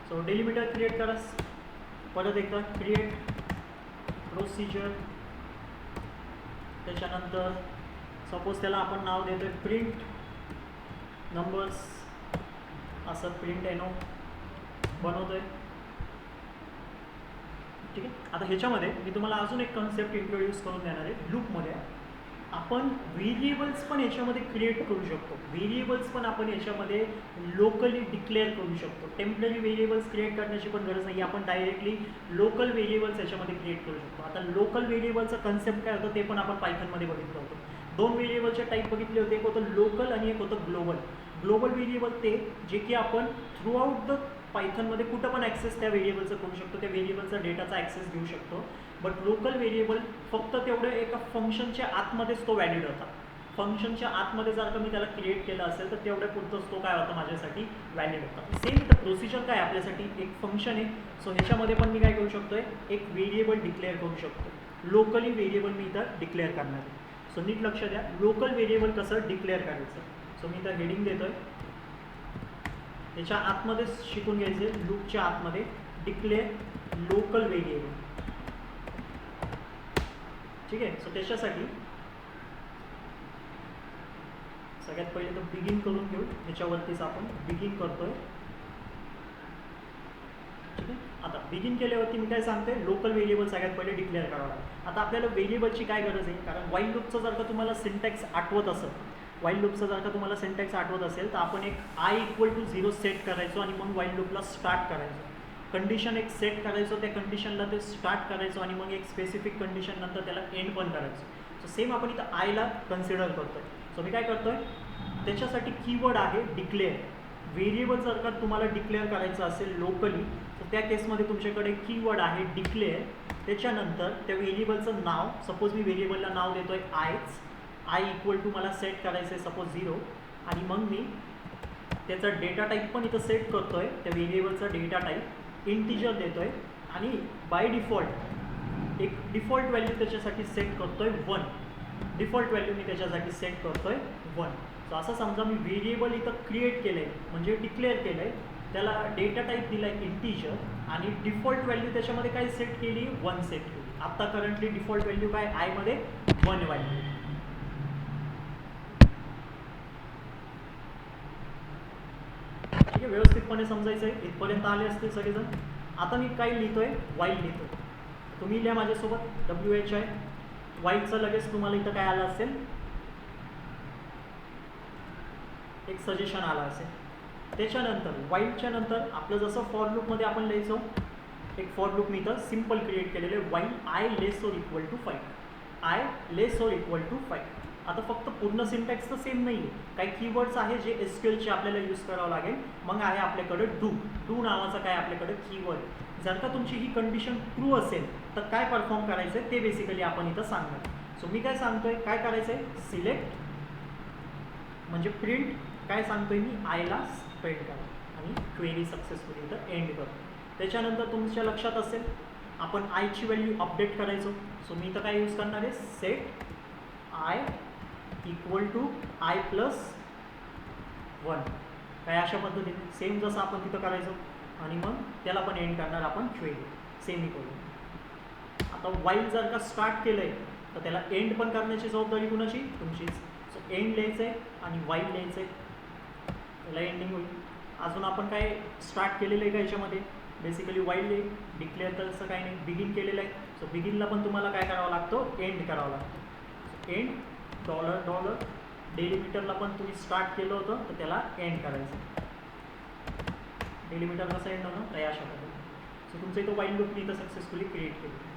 सो डेलिमिटर क्रिएट करा. परत एकदा क्रिएट प्रोसिजर. त्याच्यानंतर सपोज त्याला आपण नाव देतोय प्रिंट नंबर्स, असं प्रिंट एनो बनवतोय. ठीक आहे. आता ह्याच्यामध्ये मी तुम्हाला अजून एक कन्सेप्ट इंट्रोड्यूस करून देणार आहे. लूपमध्ये आपण व्हेरिएबल्स पण याच्यामध्ये क्रिएट करू शकतो. व्हेरिएबल्स पण आपण याच्यामध्ये लोकली डिक्लेअर करू शकतो. टेम्पररी व्हेरिएबल्स क्रिएट करण्याची पण गरज नाही, आपण डायरेक्टली लोकल व्हेरिएबल्स याच्यामध्ये क्रिएट करू शकतो. आता लोकल व्हेरिएबलचं कन्सेप्ट काय होतं ते पण आपण पायथनमध्ये बघितलं होतं. 2 व्हेरिएबलचे टाईप बघितले होते, एक होतं लोकल आणि एक होतं ग्लोबल. ग्लोबल व्हेरिएबल ते जे की आपण थ्रू आउट द पायथनमध्ये कुठं पण ॲक्सेस त्या व्हेरिएबलचं करू शकतो, त्या व्हेरिएबलचा डेटाचा ॲक्सेस घेऊ शकतो. बट लोकल व्हेरिएबल फक्त तेवढं एका फंक्शनच्या आतमध्येच तो व्हॅलिड होता. फंक्शनच्या आतमध्ये जर का मी त्याला क्रिएट केलं असेल तर तेवढ्या पुरतंच तो काय होता माझ्यासाठी व्हॅलिड होता. सेम इथं प्रोसिजर काय आपल्यासाठी एक फंक्शन आहे. सो ह्याच्यामध्ये पण मी काय करू शकतोय, एक व्हेरिएबल डिक्लेअर करू शकतो. लोकली व्हेरिएबल मी इथं डिक्लेअर करणार आहे. सो नीट लक्ष द्या, लोकल व्हेरिएबल कसं डिक्लेअर करायचं. सो मी इथं हेडिंग देतोय, त्याच्या आतमध्ये शिकून घ्यायचे, लूपच्या आतमध्ये डिक्लेअर लोकल व्हेरिएबल. ठीक आहे. सो त्याच्यासाठी सगळ्यात पहिले तर बिगिन करून घेऊ, त्याच्यावरतीच आपण बिगिन करतोय. ठीक आहे. आता बिगिन केल्यावरती मी काय सांगते, लोकल व्हेरिएबल सगळ्यात पहिले डिक्लेअर करावं लागेल. आता आपल्याला व्हेरिएबलची काय गरज आहे, कारण व्हाईल लूपचं जर का तुम्हाला सिंटॅक्स आठवत असेल, व्हाईल लूपचं जर का तुम्हाला सिंटॅक्स आठवत असेल तर आपण एक i=0 सेट करायचो आणि मग व्हाईल लूपला स्टार्ट करायचो. कंडिशन एक सेट करायचो, त्या कंडिशनला ते स्टार्ट करायचो आणि मग एक स्पेसिफिक कंडिशन नंतर त्याला एंड पण करायचो. सो सेम आपण इथं आयला कन्सिडर करतोय. सो मी काय करतोय, त्याच्यासाठी कीवर्ड आहे डिक्लेअर. व्हेरिएबल जर का तुम्हाला डिक्लेअर करायचं असेल लोकली तर त्या केसमध्ये तुमच्याकडे कीवर्ड आहे डिक्लेअर. त्याच्यानंतर त्या व्हेरिएबलचं नाव, सपोज मी व्हेरिएबलला नाव देतोय i=, मला सेट करायचं आहे सपोज 0, आणि मग मी त्याचा डेटा टाईप पण इथं सेट करतोय. त्या व्हेरिएबलचा डेटा टाईप इंटिजर देतोय आणि बाय डिफॉल्ट एक डिफॉल्ट व्हॅल्यू त्याच्यासाठी सेट करतोय 1. डिफॉल्ट व्हॅल्यू मी त्याच्यासाठी सेट करतोय 1. सो असं समजा मी व्हेरिएबल इथं क्रिएट केलं आहे, म्हणजे डिक्लेअर केलं आहे, त्याला डेटा टाईप दिला आहे इंटिजर आणि डिफॉल्ट व्हॅल्यू त्याच्यामध्ये काय सेट केली, 1 सेट केली. आत्ता करंटली डिफॉल्ट व्हॅल्यू काय आयमध्ये 1 व्हॅल्यू. ठीक आहे. व्यवस्थितपणे समजायचं आहे, इथपर्यंत आले असतील सगळेजण. आता मी काय लिहितोय, व्हाईल लिहितोय. तुम्ही लिहा माझ्यासोबत WHI. व्हाईलचं लगेच तुम्हाला इथं काय आलं असेल, एक सजेशन आला असेल. त्याच्यानंतर वाईलच्या नंतर आपलं जसं फॉर लूपमध्ये आपण लिहायचो, एक फॉर लूप मी इथं सिम्पल क्रिएट केलेलं आहे, वाईल आय लेस और इक्वल टू 5, आय लेस और इक्वल टू 5. आता फक्त पूर्ण सिंटॅक्स तर सेम नाही आहे, काही कीवर्ड्स आहे जे SQLचे आपल्याला यूज करावं लागेल. मग आहे आपल्याकडे डू नावाचा काय आपल्याकडे कीवर्ड. जर का तुमची ही कंडिशन ट्रू असेल तर काय परफॉर्म करायचं आहे ते बेसिकली आपण इथं सांगणार. सो मी काय सांगतोय, काय करायचं आहे, सिलेक्ट म्हणजे प्रिंट, काय सांगतोय मी, आयला प्रिंट करा आणि क्वेरी सक्सेसफुली इथं एंड करतो. त्याच्यानंतर तुमच्या लक्षात असेल आपण आयची व्हॅल्यू अपडेट करायचो. सो मी इथं काय यूज करणार आहे, set I equal to I plus 1, काय अशा पद्धतीने सेम जसं आपण तिथं करायचो. आणि मग त्याला पण एंड करणार आपण क्वेरी सेमिकोलॉन. आता वाईल जर का स्टार्ट केलं आहे तर त्याला एंड पण करण्याची जबाबदारी कुणाची, तुमचीच. सो एंड लिहायचं आहे आणि वाईल लिहायचं आहे, त्याला एंडिंग होईल. अजून आपण काय स्टार्ट केलेलं आहे का याच्यामध्ये, बेसिकली वाईल डिक्लेअर तसं काही नाही, बिगिन केलेलं आहे. सो बिगिनला पण तुम्हाला काय करावं लागतं, एंड करावं लागतं. एंड $, डेलिमिटरला पण तुम्ही स्टार्ट केलं होतं तर त्याला एंड करायचं. डेलिमिटर कसं एंड होणं तर अशा पद्धतीने. सो तुमचं इथं वाईल लूप मी इथं सक्सेसफुली क्रिएट केलं.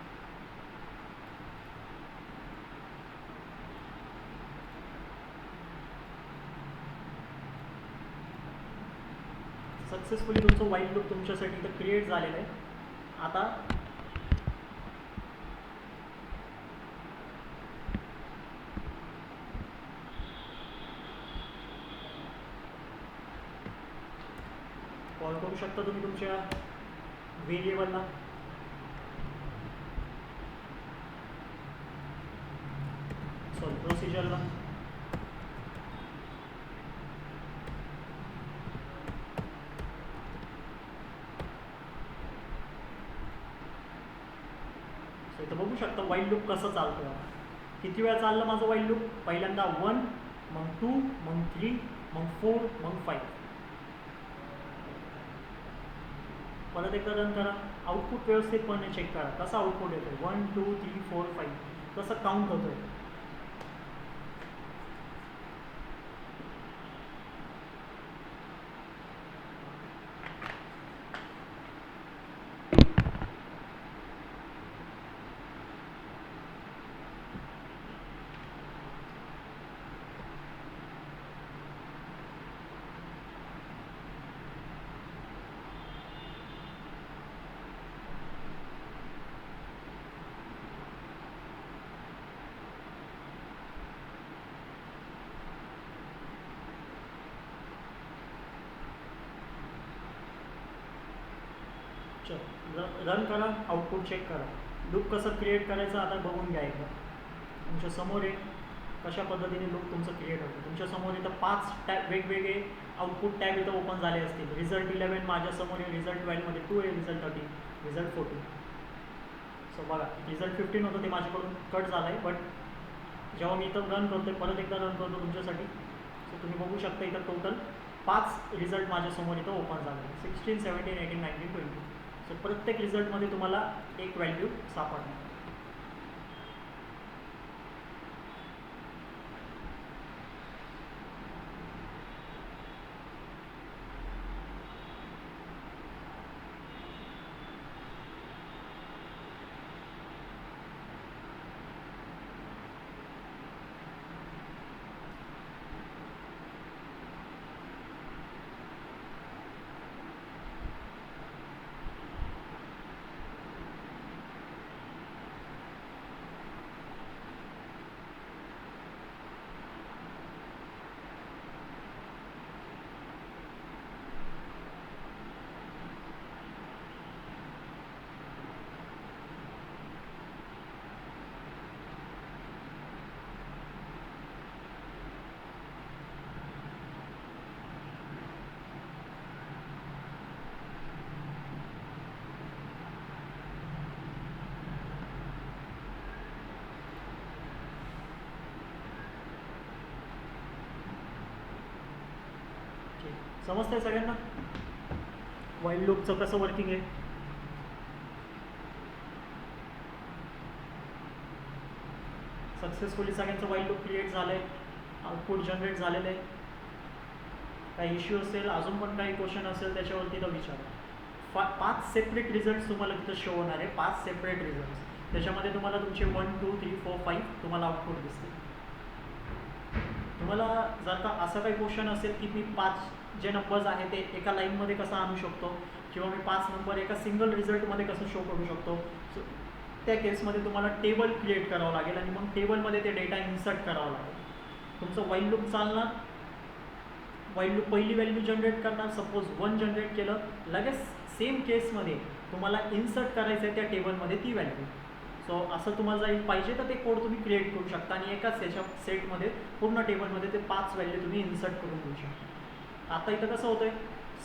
सक्सेसफुली तुमचं वाईल लूप तुमच्यासाठी इथं क्रिएट झालेलं आहे. आता कॉल करू शकता तुम्ही तुमच्या व्हेरिएबलला. सॉरी प्रोसिजरला. सो इथं बघू शकता वाईल लूप कसं चालतं, किती वेळा चाललं माझं वाईल लूप. पहिल्यांदा 1, मग 2, मग 3, मग 4, मग 5. परत एकदा रन करा, आउटपुट व्यवस्थितपणे चेक करा कसा आउटपुट येतो. 1 2 3 4 5 कसं काउंट होतोय. रन करा, आउटपुट चेक करा. लूप कसं क्रिएट करायचं आता बघून घ्या एकदा. तुमच्या समोर आहे कशा पद्धतीने लूप तुमचं क्रिएट होतं. तुमच्या समोर इथं 5 टॅब वेगवेगळे आउटपुट टॅब इथं ओपन झाले असतील. रिझल्ट 11 माझ्यासमोर आहे, रिझल्ट 12मध्ये 2 आहे, रिझल्ट 13, रिझल्ट 14. सो बघा रिझल्ट 15 होतं ते माझ्याकडून कट झालं आहे. बट जेव्हा मी इथं रन करतो परत एकदा रन करतो तुमच्यासाठी. सो तुम्ही बघू शकता इथं टोटल 5 रिझल्ट माझ्यासमोर इथं ओपन झाले, 16 17 18 19 20. सो प्रत्येक रिझल्टमध्ये तुम्हाला एक व्हॅल्यू सापडणार. समजतंय सगळ्यांना वाईल लूपचं कसं वर्किंग आहे. सक्सेसफुली सगळ्यांचं वाईल लूप क्रिएट झालं आहे, आउटपुट जनरेट झालेलं आहे. काही इश्यू असेल, अजून पण काही क्वेश्चन असेल त्याच्यावरती तर विचारा. 5 सेपरेट रिझल्ट तुम्हाला तिथं शो होणार आहे, 5 सेपरेट रिझल्ट. त्याच्यामध्ये तुम्हाला तुमचे 1 2 3 4 5 तुम्हाला आउटपुट दिसतील. तुम्हाला जर का असा काही क्वेश्चन असेल की मी 5 जे नंबर्स आहे ते एका लाईनमध्ये कसं आणू शकतो, किंवा मी 5 नंबर एका सिंगल रिझल्टमध्ये कसं शो करू शकतो, त्या केसमध्ये तुम्हाला टेबल क्रिएट करावं लागेल आणि मग टेबलमध्ये ते डेटा इन्सर्ट करावं लागेल. तुमचं वाईल लूप चालणार, वाईल लूप पहिली व्हॅल्यू जनरेट करणार, सपोज 1 जनरेट केलं, लगेच सेम केसमध्ये तुम्हाला इन्सर्ट करायचं आहे त्या टेबलमध्ये ती व्हॅल्यू. सो असं तुम्हाला जर पाहिजे तर ते कोड तुम्ही क्रिएट करू शकता आणि एकाच याच्या सेटमध्ये पूर्ण टेबलमध्ये ते 5 व्हॅल्यू तुम्ही इन्सर्ट करून घेऊ शकता. आता इथं कसं होतं आहे,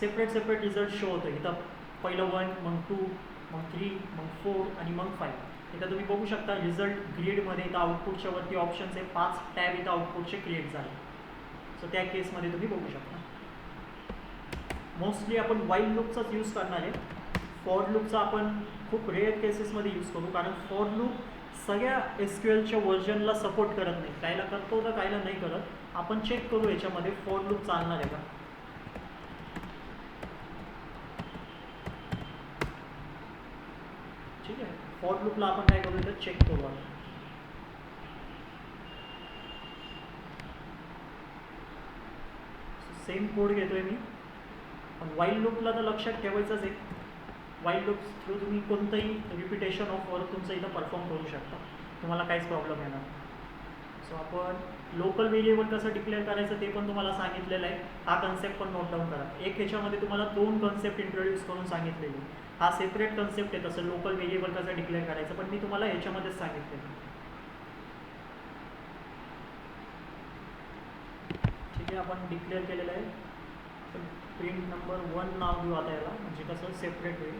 सेपरेट रिझल्ट शो होतं. इथं पहिलं 1, मग 2, मग 3, मग 4 आणि मग 5. इथं तुम्ही बघू शकता रिझल्ट ग्रीडमध्ये इथं आउटपुटच्या वरती ऑप्शन्स आहे, 5 टॅब इथं आउटपुटचे क्रिएट झाले. सो त्या केसमध्ये तुम्ही बघू शकता. मोस्टली आपण वाईल लूपचाच यूज करणार आहे. फॉर लूपचा आपण खूप रेअर केसेसमध्ये यूज करू, कारण फॉर लूप सगळ्या SQLच्या व्हर्जनला सपोर्ट करत नाही. कायला करतो तर कायला नाही करत. आपण चेक करू याच्यामध्ये फॉर लूप चालणार आहे का. ठीक आहे, फॉर लूपला आपण काय करू तर चेक करू. आपण सेम कोड घेतोय मी, पण वाईल लूपला तर लक्षात ठेवायचंच आहे. वाईल लूप थ्रू तुम्ही कोणतंही रिपिटेशन ऑफ वर्क तुमचं इथं परफॉर्म करू शकता, तुम्हाला काहीच प्रॉब्लेम येणार. सो आपण लोकल व्हेरिएबल कसं डिक्लेअर करायचं ते पण तुम्हाला सांगितलेलं आहे. हा कन्सेप्ट पण नोट डाऊन करा. एक ह्याच्यामध्ये तुम्हाला 2 कन्सेप्ट इंट्रोड्यूस करून सांगितलेले. हा सेपरेट कन्सेप्ट आहे, तसं लोकल व्हेरिएबल कसं डिक्लेअर करायचं पण मी तुम्हाला ह्याच्यामध्येच सांगितलेलं. ठीक आहे, आपण डिक्लेअर केलेलं आहे. प्रिंट नंबर 1 नाव देऊ आता याला, म्हणजे कसं सेपरेट होईल.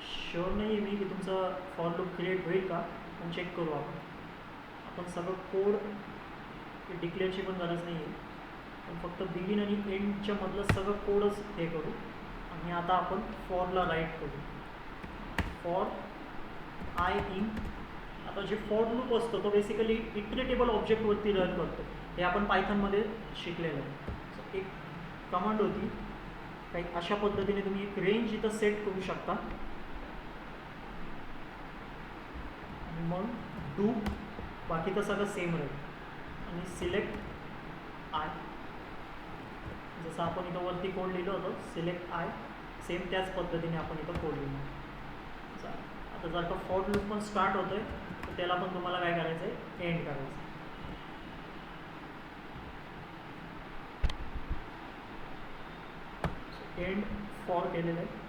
शुअर नाही आहे मी की तुमचं फॉर लूप क्रिएट होईल का, पण चेक करू आपण सगळं कोड डिक्लेअरची पण गरज नाही आहे, पण फक्त बिगिन आणि एंडच्या मधलं सगळं कोडच हे करू. आणि आता आपण फॉरला राईट करू. For I in. आता जे फॉर लूप असतो तो बेसिकली इटरेटेबल ऑब्जेक्टवरती रन करतो. हे आपण पायथनमध्ये शिकलेलं आहे. एक कमांड होती काही अशा पद्धतीने तुम्ही एक रेंज इथं सेट करू शकता आणि मग डू, बाकी तर सगळं सेम राहील. आणि सिलेक्ट आय, जसं आपण इथं वरती कोड लिहिलं होतं सिलेक्ट आय, सेम त्याच पद्धतीने आपण इथं कोड लिहिलं. आता जर का फॉर लूप पण स्टार्ट होतोय तर त्याला पण तुम्हाला काय करायचं आहे, एंड करायचं. एंड फॉर केलेलं आहे.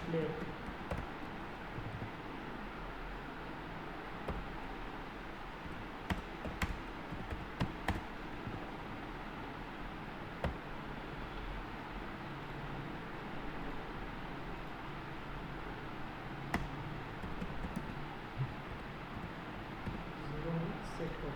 क्लिअर. सेट करू.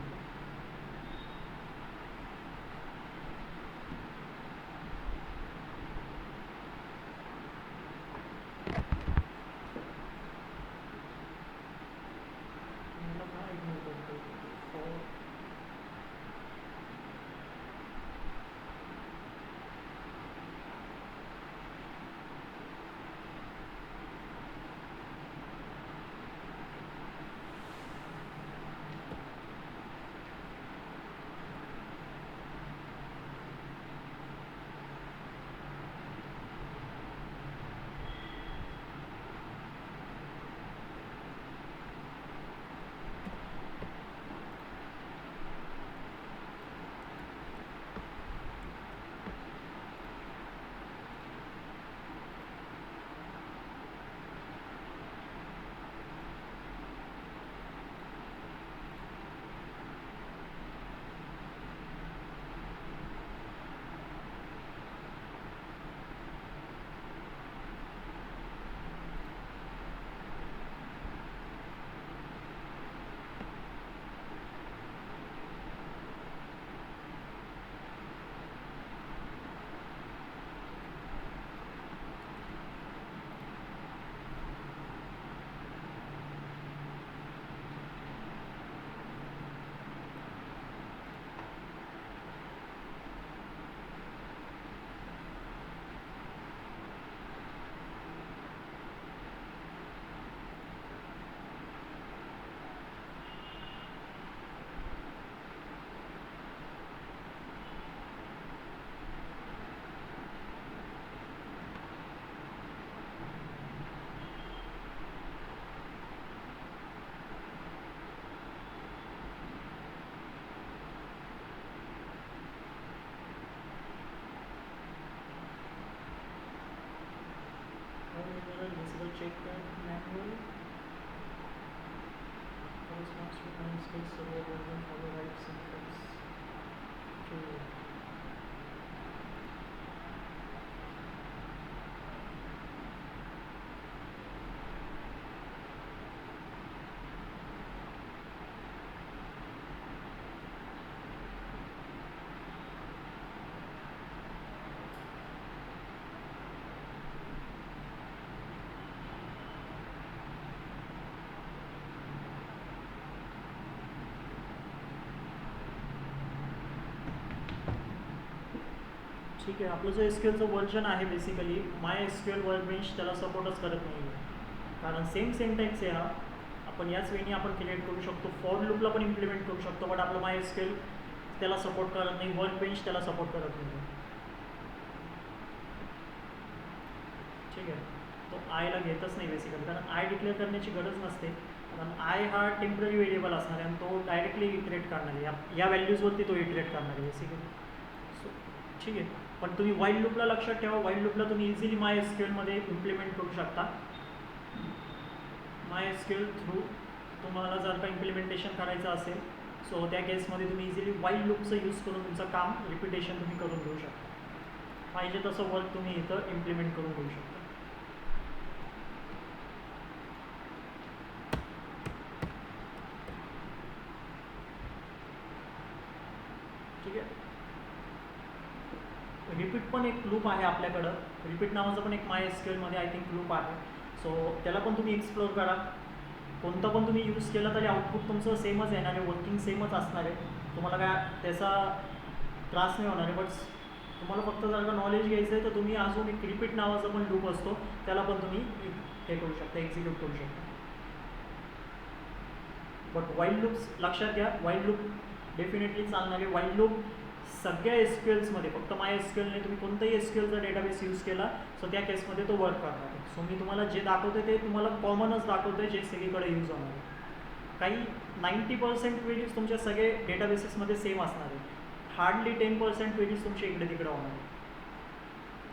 ठीक आहे. आपलं जो एसक्यूएलचं व्हर्जन आहे बेसिकली माय एसक्यूएल वर्कबेंच त्याला सपोर्टच करत नाही आहे, कारण सेम सिंटॅक्स आहे हा. आपण याच वेळी आपण क्रिएट करू शकतो, फॉर लूपला पण इम्प्लिमेंट करू शकतो, बट आपलं माय एसक्यूएल त्याला सपोर्ट करत नाही, वर्कबेंच त्याला सपोर्ट करत नाही. ठीक आहे. तो आयला घेतच नाही बेसिकली, कारण आय डिक्लेअर करण्याची गरज नसते, कारण आय हा टेम्पररी व्हेरिएबल असणार आहे आणि तो डायरेक्टली इटरेट करणार आहे, या व्हॅल्यूजवरती तो इटरेट करणार आहे बेसिकली. सो ठीक आहे. पण तुम्ही वाईल लूपला लक्षात ठेवा, वाईल लूपला तुम्ही इझिली माय एसक्यूएलमध्ये इम्प्लिमेंट करू शकता. माय एसक्यूएल थ्रू तुम्हाला जर का इम्प्लिमेंटेशन करायचं असेल, सो त्या केसमध्ये तुम्ही इझिली वाईल लूपचं यूज करून तुमचं काम रिपिटेशन तुम्ही करून घेऊ शकता. पाहिजे तसं वर्क तुम्ही इथं इम्प्लिमेंट करून घेऊ शकता. ठीक आहे. रिपीट पण एक लूप आहे आपल्याकडं, रिपीट नावाचं पण एक माय एसक्यूएलमध्ये आय थिंक लूप आहे. सो त्याला पण तुम्ही एक्सप्लोर करा. कोणतं पण तुम्ही यूज केलं तरी आउटपुट तुमचं सेमच येणार आहे, वर्किंग सेमच असणार आहे, तुम्हाला काय त्याचा त्रास नाही होणार आहे. बट तुम्हाला फक्त जर का नॉलेज घ्यायचं आहे तर तुम्ही अजून एक रिपीट नावाचा पण लूप असतो, त्याला पण तुम्ही हे करू शकता, एक्झिक्यूट करू शकता. बट वाईल लूप्स लक्षात घ्या, वाईल लूप डेफिनेटली चालणार आहे. वाईल लूप सगळ्या एसक्यूएल्समध्ये, फक्त माय एसक्यूएलने तुम्ही कोणताही एसक्यूएलचा डेटाबेस यूज केला सो त्या केसमध्ये तो वर्क करणार आहे. सो मी तुम्हाला जे दाखवते ते तुम्हाला कॉमनच दाखवते, जे सगळीकडे यूज होणार आहे. काही 90% क्वेरीज तुमच्या सगळे डेटाबेसेसमध्ये सेम असणार आहे, हार्डली 10% क्वेरीज तुमच्या इकडे तिकडे होणार आहे.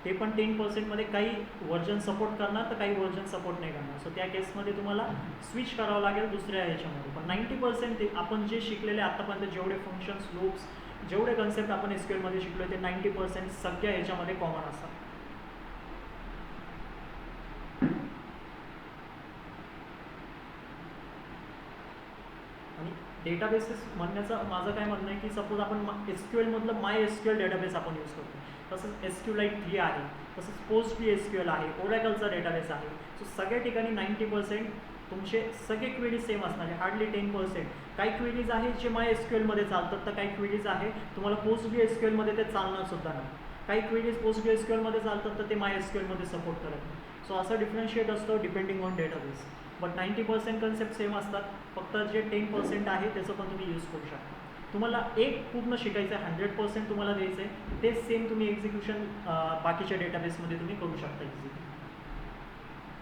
ते पण 10%मध्ये काही व्हर्जन सपोर्ट करणार तर काही व्हर्जन सपोर्ट नाही करणार. सो त्या केसमध्ये तुम्हाला स्विच करावं लागेल दुसऱ्या ह्याच्यामध्ये. पण 90% ते आपण जे शिकलेले आत्तापर्यंत जेवढे फंक्शन्स, लूप्स, जेवढे कन्सेप्ट आपण एसक्यूएलमध्ये शिकलो ते 90% सगळ्या ह्याच्यामध्ये कॉमन असतात. आणि डेटाबेसेस म्हणण्याचं माझं काय म्हणणं आहे की सपोज आपण एसक्यूएलमधलं माय एसक्यूएल डेटाबेस आपण यूज करतो, तसंच SQLite 3 आहे, तसंच PostgreSQL आहे, ओरॅकलचा डेटाबेस आहे. सो सगळ्या ठिकाणी 90% तुमचे सगळे क्वेरीज सेम असणार आहे, हार्डली 10%. काही क्वेरीज आहेत जे माय एसक्यूएलमध्ये चालतात, तर काही क्वेरीज आहे तुम्हाला PostgreSQLमध्ये ते चालणार सुद्धा नाही. काही क्वेरीज PostgreSQLमध्ये चालतात तर ते माय एसक्यूएलमध्ये सपोर्ट करत नाही. सो असं डिफरन्शिएट असतं depending on database. But 90% concept same असतात, फक्त जे 10% आहे त्याचं पण तुम्ही यूज करू शकता. तुम्हाला एक पूर्ण शिकायचं आहे, 100% तुम्हाला द्यायचं आहे, तेच सेम तुम्ही एक्झिक्युशन बाकीच्या डेटाबेसमध्ये तुम्ही करू शकता इझिली.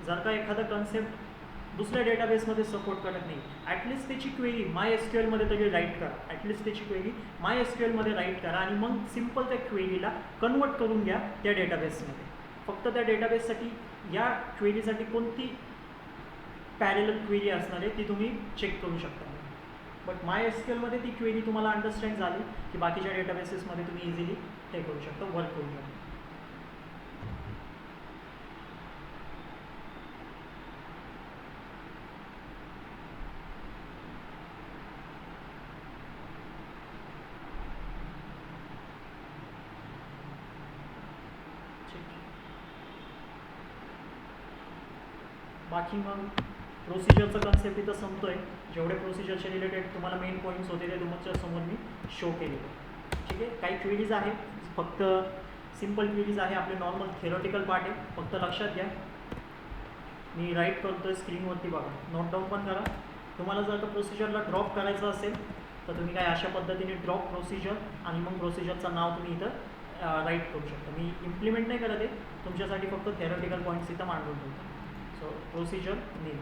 जर का एखादा कन्सेप्ट दुसऱ्या डेटाबेसमध्ये सपोर्ट करत नाही, ॲटलिस्ट त्याची क्वेरी माय एसक्यूएलमध्ये तरी राईट करा, ॲटलिस्ट त्याची क्वेरी माय एसक्यूएलमध्ये राईट करा आणि मग सिम्पल त्या क्वेरीला कन्वर्ट करून घ्या त्या डेटाबेसमध्ये. फक्त त्या डेटाबेससाठी, या क्वेरीसाठी कोणती पॅरेलल क्वेरी असणार आहे ती तुम्ही चेक करू शकता. बट माय एसक्यूएलमध्ये ती क्वेरी तुम्हाला अंडरस्टँड झाली की बाकीच्या डेटाबेसेसमध्ये तुम्ही इझिली ते करू शकता, वर्क करू शकता. बाकी मग प्रोसिजरचं कन्सेप्ट इथं संपतो आहे. जेवढे प्रोसिजरचे रिलेटेड तुम्हाला मेन पॉईंट्स होते ते तुमच्या समोर मी शो केलेले. ठीक आहे. काही क्वेरीज आहे, फक्त सिम्पल क्वेरीज आहे, आपले नॉर्मल थेरॉटिकल पार्ट आहे. फक्त लक्षात घ्या, मी राईट करतो आहे स्क्रीनवरती, बघा, नोट डाऊन पण करा. तुम्हाला जर का प्रोसिजरला ड्रॉप करायचं असेल तर तुम्ही काय अशा पद्धतीने ड्रॉप प्रोसिजर आणि मग प्रोसिजरचं नाव तुम्ही इथं राईट करू शकता. मी इम्प्लिमेंट नाही करत आहे, तुमच्यासाठी फक्त थेरॉटिकल पॉईंट्स इथं मांडून ठेवतो. सो प्रोसिजर नेम,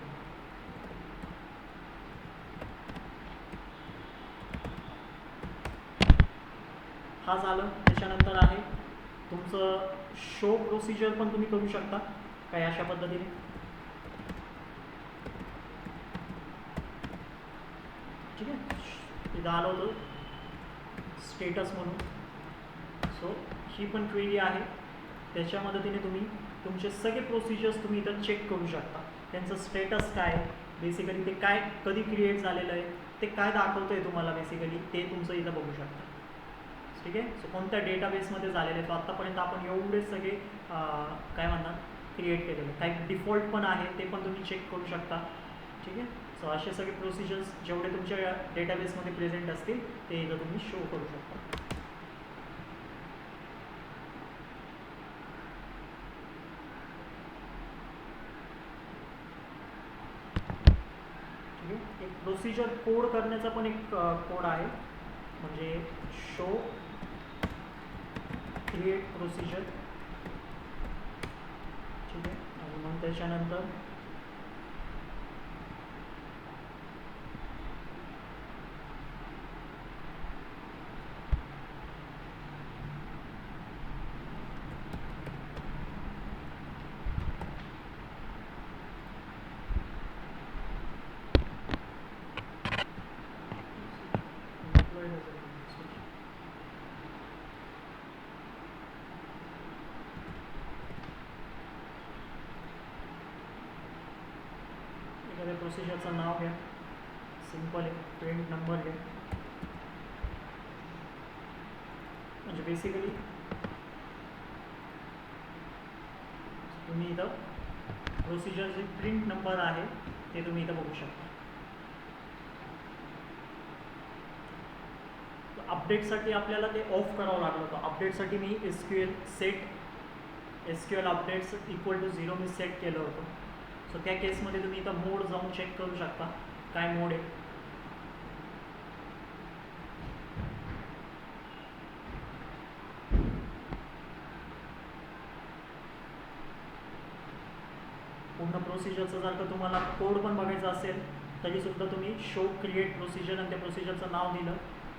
हा झालं. त्याच्यानंतर आहे तुमचं शो प्रोसिजर, पण तुम्ही करू शकता काय अशा पद्धतीने. ठीक आहे. इथं आलं होतं स्टेटस म्हणून. सो ही पण क्वेरी आहे, त्याच्या मदतीने तुम्ही तुमचे सगळे प्रोसिजर्स तुम्ही इथं चेक करू शकता. त्यांचं स्टेटस काय, बेसिकली ते काय कधी क्रिएट झालेलं आहे, ते काय दाखवतं आहे तुम्हाला बेसिकली ते तुमचं इथं बघू शकता. ठीक आहे. सो कोणत्या डेटाबेसमध्ये झालेलं आहे. तो आत्तापर्यंत आपण एवढे सगळे काय म्हणणार क्रिएट केलेले, काही डिफॉल्ट पण आहे ते पण तुम्ही चेक करू शकता. ठीक आहे. सो असे सगळे प्रोसिजर्स जेवढे तुमच्या डेटाबेसमध्ये प्रेझेंट असतील ते इथं तुम्ही शो करू शकता. एक प्रोसिजर कोड करण्याचा पण एक कोड आहे, म्हणजे शो क्रिएट प्रोसिजर. ठीक आहे. आणि मग त्याच्यानंतर एखाद्या प्रोसिजरचं नाव घ्या, सिंपल आहे, प्रिंट नंबर घ्या. म्हणजे बेसिकली तुम्ही इथं प्रोसिजर जे प्रिंट नंबर आहे ते तुम्ही इथं बघू शकता. अपडेटसाठी आपल्याला ते ऑफ करावं लागलं होतं. अपडेटसाठी मी SQL अपडेट्स इक्वल टू 0 मी सेट केलं होतं. सो त्या केसमध्ये तुम्ही इथं मोड जाऊन चेक करू शकता काय मोड आहे. पूर्ण प्रोसिजरचं जर का तुम्हाला कोड पण बघायचा असेल तरीसुद्धा तुम्ही शो क्रिएट प्रोसिजर आणि त्या प्रोसिजरचं नाव दिलं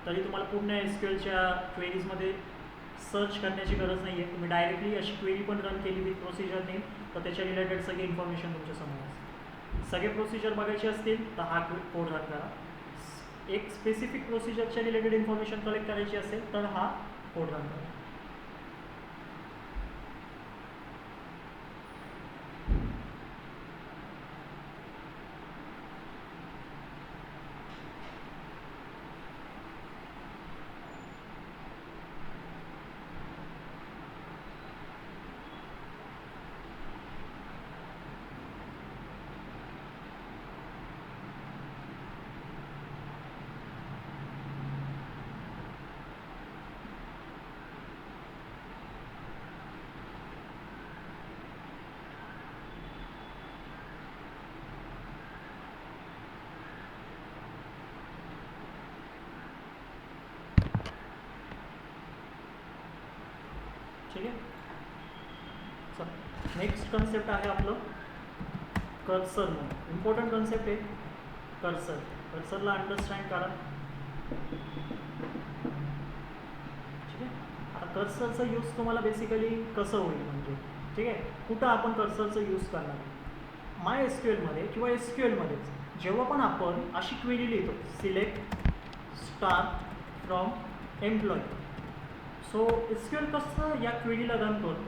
तरी तुम्हाला पूर्ण SQLच्या क्वेरीजमध्ये सर्च करण्याची गरज नाही आहे. तुम्ही डायरेक्टली अशी क्वेरी पण रन केली विथ प्रोसिजर नेम तर त्याच्या रिलेटेड सगळी इन्फॉर्मेशन तुमच्यासमोर असते. सगळे प्रोसिजर बघायचे असतील तर हा कोड रन करा. एक स्पेसिफिक प्रोसिजरच्या रिलेटेड इन्फॉर्मेशन कलेक्ट करायची असेल तर हा कोड रन करा. ठीक आहे. चल नेक्स्ट कन्सेप्ट आहे आपलं कर्सर म्हणून. इम्पॉर्टंट कन्सेप्ट आहे कर्सर. कर्सरला अंडरस्टँड करा. ठीक आहे. आता कर्सरचं यूज तुम्हाला बेसिकली कसं होईल म्हणजे ठीक आहे कुठं आपण कर्सरचं यूज करणार. MySQLमध्ये किंवा SQLमध्येच जेव्हा पण आपण अशी क्वेरी लिहितो select star from employee. So SQL कसं या क्वेरीला रन करतो.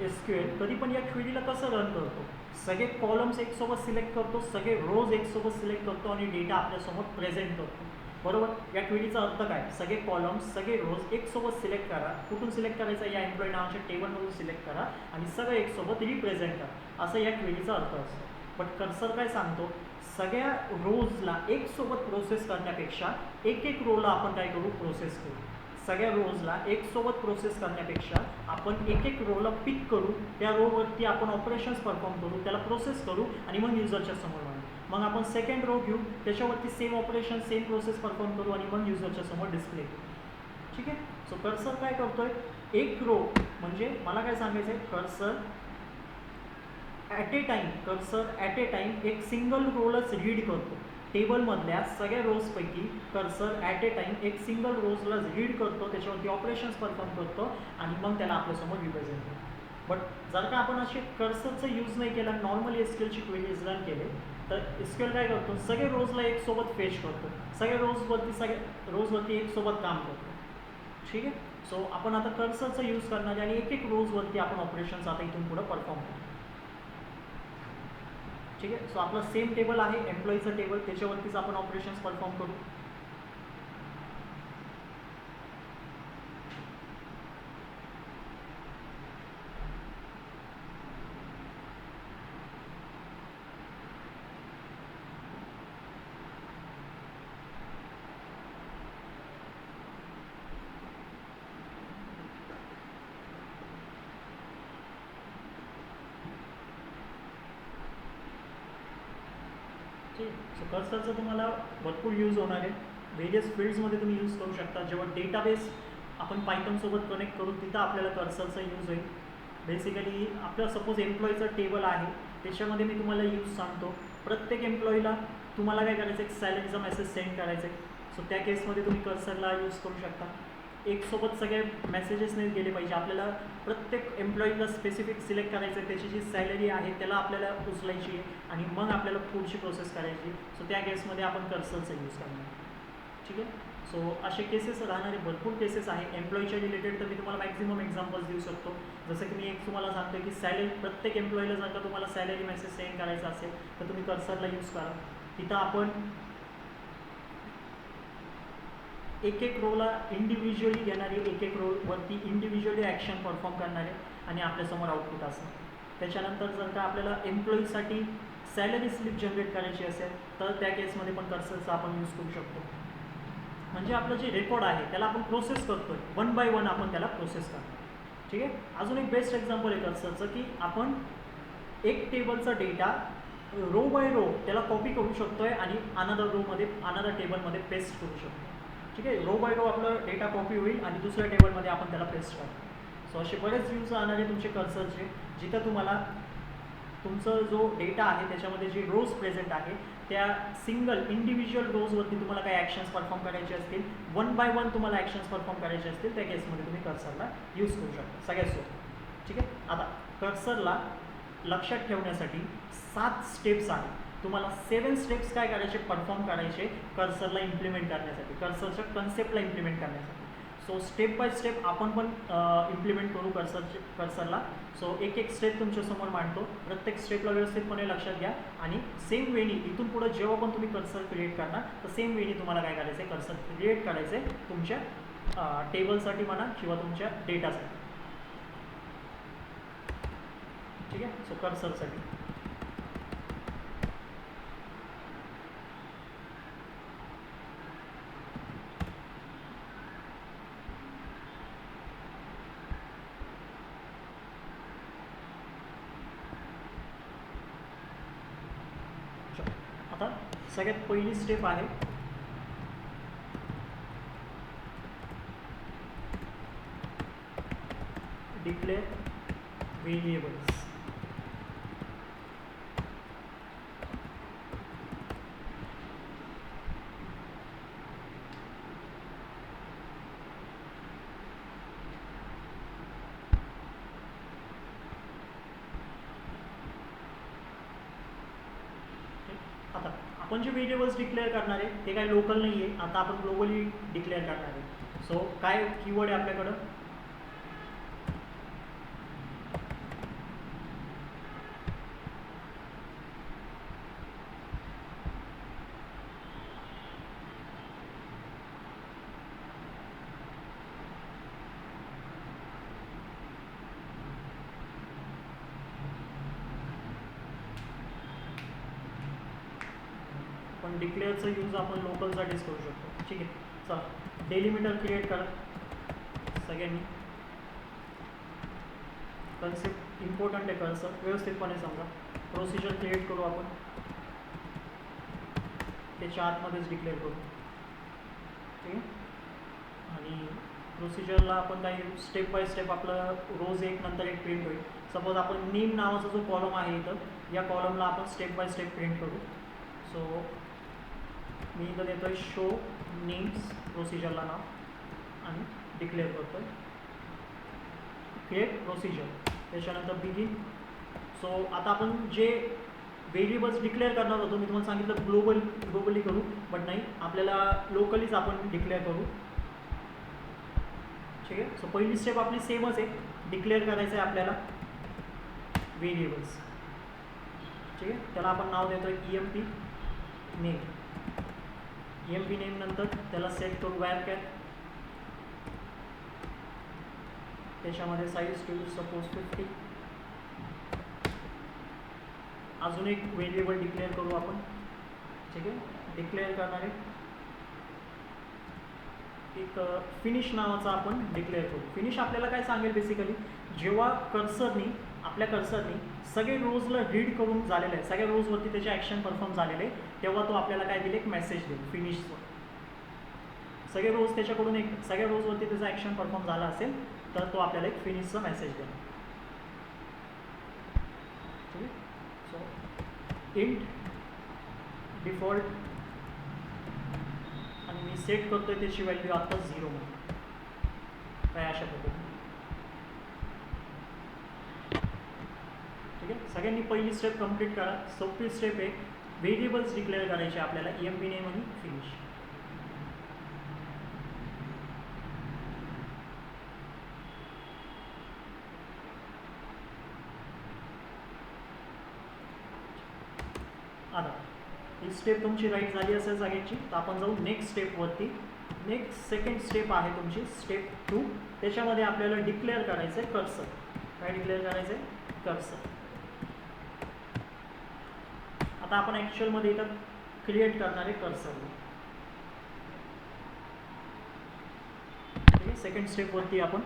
SQL कधी पण या क्वेरीला कसं रन करतो, सगळे कॉलम्स एकसोबत सिलेक्ट करतो, सगळे रोज एकसोबत सिलेक्ट करतो आणि डेटा आपल्यासमोर प्रेझेंट करतो. बरोबर. या क्वेरीचा अर्थ काय, सगळे कॉलम्स सगळे रोज एकसोबत सिलेक्ट करा. कुठून सिलेक्ट करायचं, या एम्प्लॉई नावाच्या टेबलमधून सिलेक्ट करा आणि सगळं एकसोबत रिप्रेझेंट करा, असं या क्वेरीचा अर्थ असतो. बट कर्सर काय सांगतो, सगळ्या रोजला एकसोबत प्रोसेस करण्यापेक्षा एक एक रोला आपण काय करू प्रोसेस करू. सगळ्या रोजला एकसोबत प्रोसेस करण्यापेक्षा आपण एक एक रोला पिक करू, त्या रोवरती आपण ऑपरेशन्स परफॉर्म करू, त्याला प्रोसेस करू आणि मग युजरच्या समोर आणू. मग आपण सेकंड रो घेऊ, त्याच्यावरती same operation same process perform करू आणि मग युजरच्या समोर डिस्प्ले करू. ठीक आहे. सो कर्सर काय करतोय, एक रो म्हणजे मला काय सांगायचं आहे, कर्सर ॲट ए टाईम एक सिंगल रोलच रीड करतो. टेबलमधल्या सगळ्या रोजपैकी कर्सर ॲट ए टाईम एक सिंगल रोजला रीड करतो, त्याच्यावरती ऑपरेशन्स परफॉर्म करतो आणि मग त्याला आपल्यासमोर रिप्रेझेंट करतो. बट जर का आपण असे कर्सरचा यूज नाही केला, नॉर्मली SQLची क्वेरीज रन केले तर SQL काय करतो, सगळे रोजला एक सोबत फेच करतो, सगळे रोजवरती एक सोबत काम करतो. ठीक आहे. सो आपण आता कर्सरचा यूज करणार आणि एक एक रोजवरती आपण ऑपरेशन्स आता इथून पुढे परफॉर्म करतो. ठीक आहे. सो आपलं सेम टेबल आहे, एम्प्लॉईचं टेबल, त्याच्यावरतीच आपण ऑपरेशन्स परफॉर्म करू. ठीक आहे. सो कर्सरचा तुम्हाला भरपूर यूज होणार आहे, व्हेरियस फील्ड्समध्ये तुम्ही यूज करू शकता. जेव्हा डेटाबेस आपण पायथनसोबत कनेक्ट करू तिथं आपल्याला कर्सरचा यूज होईल. बेसिकली आपलं सपोज एम्प्लॉईचं टेबल आहे, त्याच्यामध्ये मी तुम्हाला यूज सांगतो. प्रत्येक एम्प्लॉईला तुम्हाला काय करायचं, एक सॅलरीचा मेसेज सेंड करायचा आहे. सो त्या केसमध्ये तुम्ही कर्सरला यूज करू शकता. एक सोबत सगळे मेसेजेस नाही गेले पाहिजे, आपल्याला प्रत्येक एम्प्लॉईला स्पेसिफिक सिलेक्ट करायचं आहे, त्याची जी सॅलरी आहे त्याला आपल्याला उचलायची आहे आणि मग आपल्याला पुढची प्रोसेस करायची. सो त्या केसमध्ये आपण कर्सरचा यूज करणार. ठीक आहे. सो असे केसेस राहणारे भरपूर केसेस आहे एम्प्लॉईच्या रिलेटेड. तर मी तुम्हाला मॅक्झिमम एक्झाम्पल्स देऊ शकतो. जसं की मी एक तुम्हाला सांगतो की सॅलरी, प्रत्येक एम्प्लॉईला जर का तुम्हाला सॅलरी मेसेज सेंड करायचा असेल तर तुम्ही कर्सरला यूज करा. तिथं आपण एक एक रोला इंडिव्हिज्युअली घेणारे, एक एक रोलवरती इंडिव्हिज्युअली ॲक्शन परफॉर्म करणारे आणि आपल्यासमोर आउटपुट असणार. त्याच्यानंतर जर का आपल्याला एम्प्लॉईसाठी सॅलरी स्लिप जनरेट करायची असेल तर त्या केसमध्ये पण कर्सरचा आपण यूज करू शकतो. म्हणजे आपलं जे रेकॉर्ड आहे त्याला आपण प्रोसेस करतोय, वन बाय वन आपण त्याला प्रोसेस करतो. ठीक आहे. अजून एक बेस्ट एक्झाम्पल आहे कर्सरचं की आपण एक टेबलचा डेटा रो बाय रो त्याला कॉपी करू शकतोय आणि अनदर टेबलमध्ये पेस्ट करू शकतो. ठीक आहे. रो बाय रो आपलं डेटा कॉपी होईल आणि दुसऱ्या टेबलमध्ये आपण त्याला पेस्ट करतो. सो असे बरेच यूज राहणार आहे तुमचे कर्सरचे, जिथं तुम्हाला तुमचं जो डेटा आहे त्याच्यामध्ये जे रोज प्रेझेंट आहे त्या सिंगल इंडिव्हिज्युअल रोजवरती तुम्हाला काही ॲक्शन्स परफॉर्म करायचे असतील, वन बाय वन तुम्हाला ॲक्शन्स परफॉर्म करायचे असतील, त्या केसमध्ये तुम्ही कर्सरला यूज करू शकता सगळ्यात सोबत. ठीक आहे. आता कर्सरला लक्षात ठेवण्यासाठी 7 स्टेप्स आहेत. तुम्हाला 7 स्टेप्स काय करायचे, परफॉर्म करायचे कर्सरला इम्प्लिमेंट करण्यासाठी, कर्सरच्या कन्सेप्टला इम्प्लिमेंट करण्यासाठी. सो स्टेप बाय स्टेप आपण पण इम्प्लिमेंट करू कर्सरला. सो एक एक स्टेप तुमच्यासमोर मांडतो, प्रत्येक स्टेपला व्यवस्थितपणे लक्षात घ्या आणि सेम वेनी इथून पुढे जेव्हा पण तुम्ही कर्सर क्रिएट करणार तर सेम वेनी तुम्हाला काय करायचं आहे, कर्सर क्रिएट करायचं आहे तुमच्या टेबलसाठी म्हणा किंवा तुमच्या डेटासाठी. ठीक आहे. सो कर्सरसाठी आता सगळ्यात पहिली स्टेप आहे डिक्लेअर व्हेरिएबल्स. आता आपण जे व्हेरिएबल्स डिक्लेअर करणार आहे ते काही लोकल नाही आहे, आता आपण ग्लोबली डिक्लेअर करणार आहे. सो काय कीवर्ड आहे आपल्याकडं, पण डिक्लेअरचं यूज आपण लोकलसाठीच करू शकतो. ठीक आहे. चला डेलिमिटर क्रिएट करा सगळ्यांनी. कन्सेप्ट इम्पॉर्टंट आहे, कर्सर व्यवस्थितपणे समजा. प्रोसिजर क्रिएट करू आपण, त्याच्या आतमध्येच डिक्लेअर करू. ठीक आहे. आणि प्रोसिजरला आपण काही स्टेप बाय स्टेप आपलं रोज एक नंतर एक प्रिंट होईल. सपोज आपण नेम नावाचा जो कॉलम आहे इथं, या कॉलमला आपण स्टेप बाय स्टेप प्रिंट करू. सो मी इथं देतो आहे शो नेम्स, प्रोसिजरला नाव आणि डिक्लेअर करतो आहे क्रिएट प्रोसिजर, त्याच्यानंतर बिगिन. सो आता आपण जे व्हेरिएबल्स डिक्लेअर करणार होतो, मी तुम्हाला सांगितलं ग्लोबली करू, बट नाही, आपल्याला लोकलीच आपण डिक्लेअर करू. ठीक आहे. सो पहिली स्टेप आपली सेमच आहे, डिक्लेअर करायचं आहे आपल्याला व्हेरिएबल्स. ठीक आहे. त्याला आपण नाव देतो EMP नेम. EMP नेम नंतर त्याला सेट करू varchar, त्याच्यामध्ये साईज ठेवू सपोज 50. अजून एक व्हेरिएबल डिक्लेअर करू आपण. ठीक आहे. डिक्लेअर करणारे एक फिनिश नावाचा आपण डिक्लेअर करू. फिनिश आपल्याला काय सांगेल, बेसिकली जेव्हा आपल्या कर्सरनी सगळे रोजला रीड करून झालेलं आहे, सगळ्या रोजवरती त्याचे ॲक्शन परफॉर्म झालेले आहे, तेव्हा तो आपल्याला काय दिले, एक मेसेज देईल फिनिशचं. सगळे रोज त्याच्याकडून सगळ्या रोजवरती त्याचा ॲक्शन परफॉर्म झाला असेल तर तो आपल्याला एक फिनिशचा मेसेज देईल. ठीक आहे. सो इंट डिफॉल्ट आणि मी सेट करतोय त्याची व्हॅल्यू आता 0 म्हणून, काय अशा पद्धतीने. ठीक आहे. सगळ्यांनी पहिली स्टेप कंप्लीट करा. सोपी स्टेप आहे, व्हेरिएबल्स डिक्लेअर करायचे आपल्याला, EMP नेम आणि फिनिश. आता ही स्टेप तुमची राईट झाली असेल सगळ्यांची, तर आपण जाऊ नेक्स्ट स्टेपवरती. सेकंड स्टेप आहे तुमची स्टेप 2. त्याच्यामध्ये आपल्याला डिक्लेअर करायचं आहे कर्सर. काय डिक्लेअर करायचं आहे, कर्सर. आता आपण ॲक्च्युअलमध्ये इथं क्रिएट करणार आहे कर्सर. ठीक आहे. सेकंड स्टेपवरती आपण,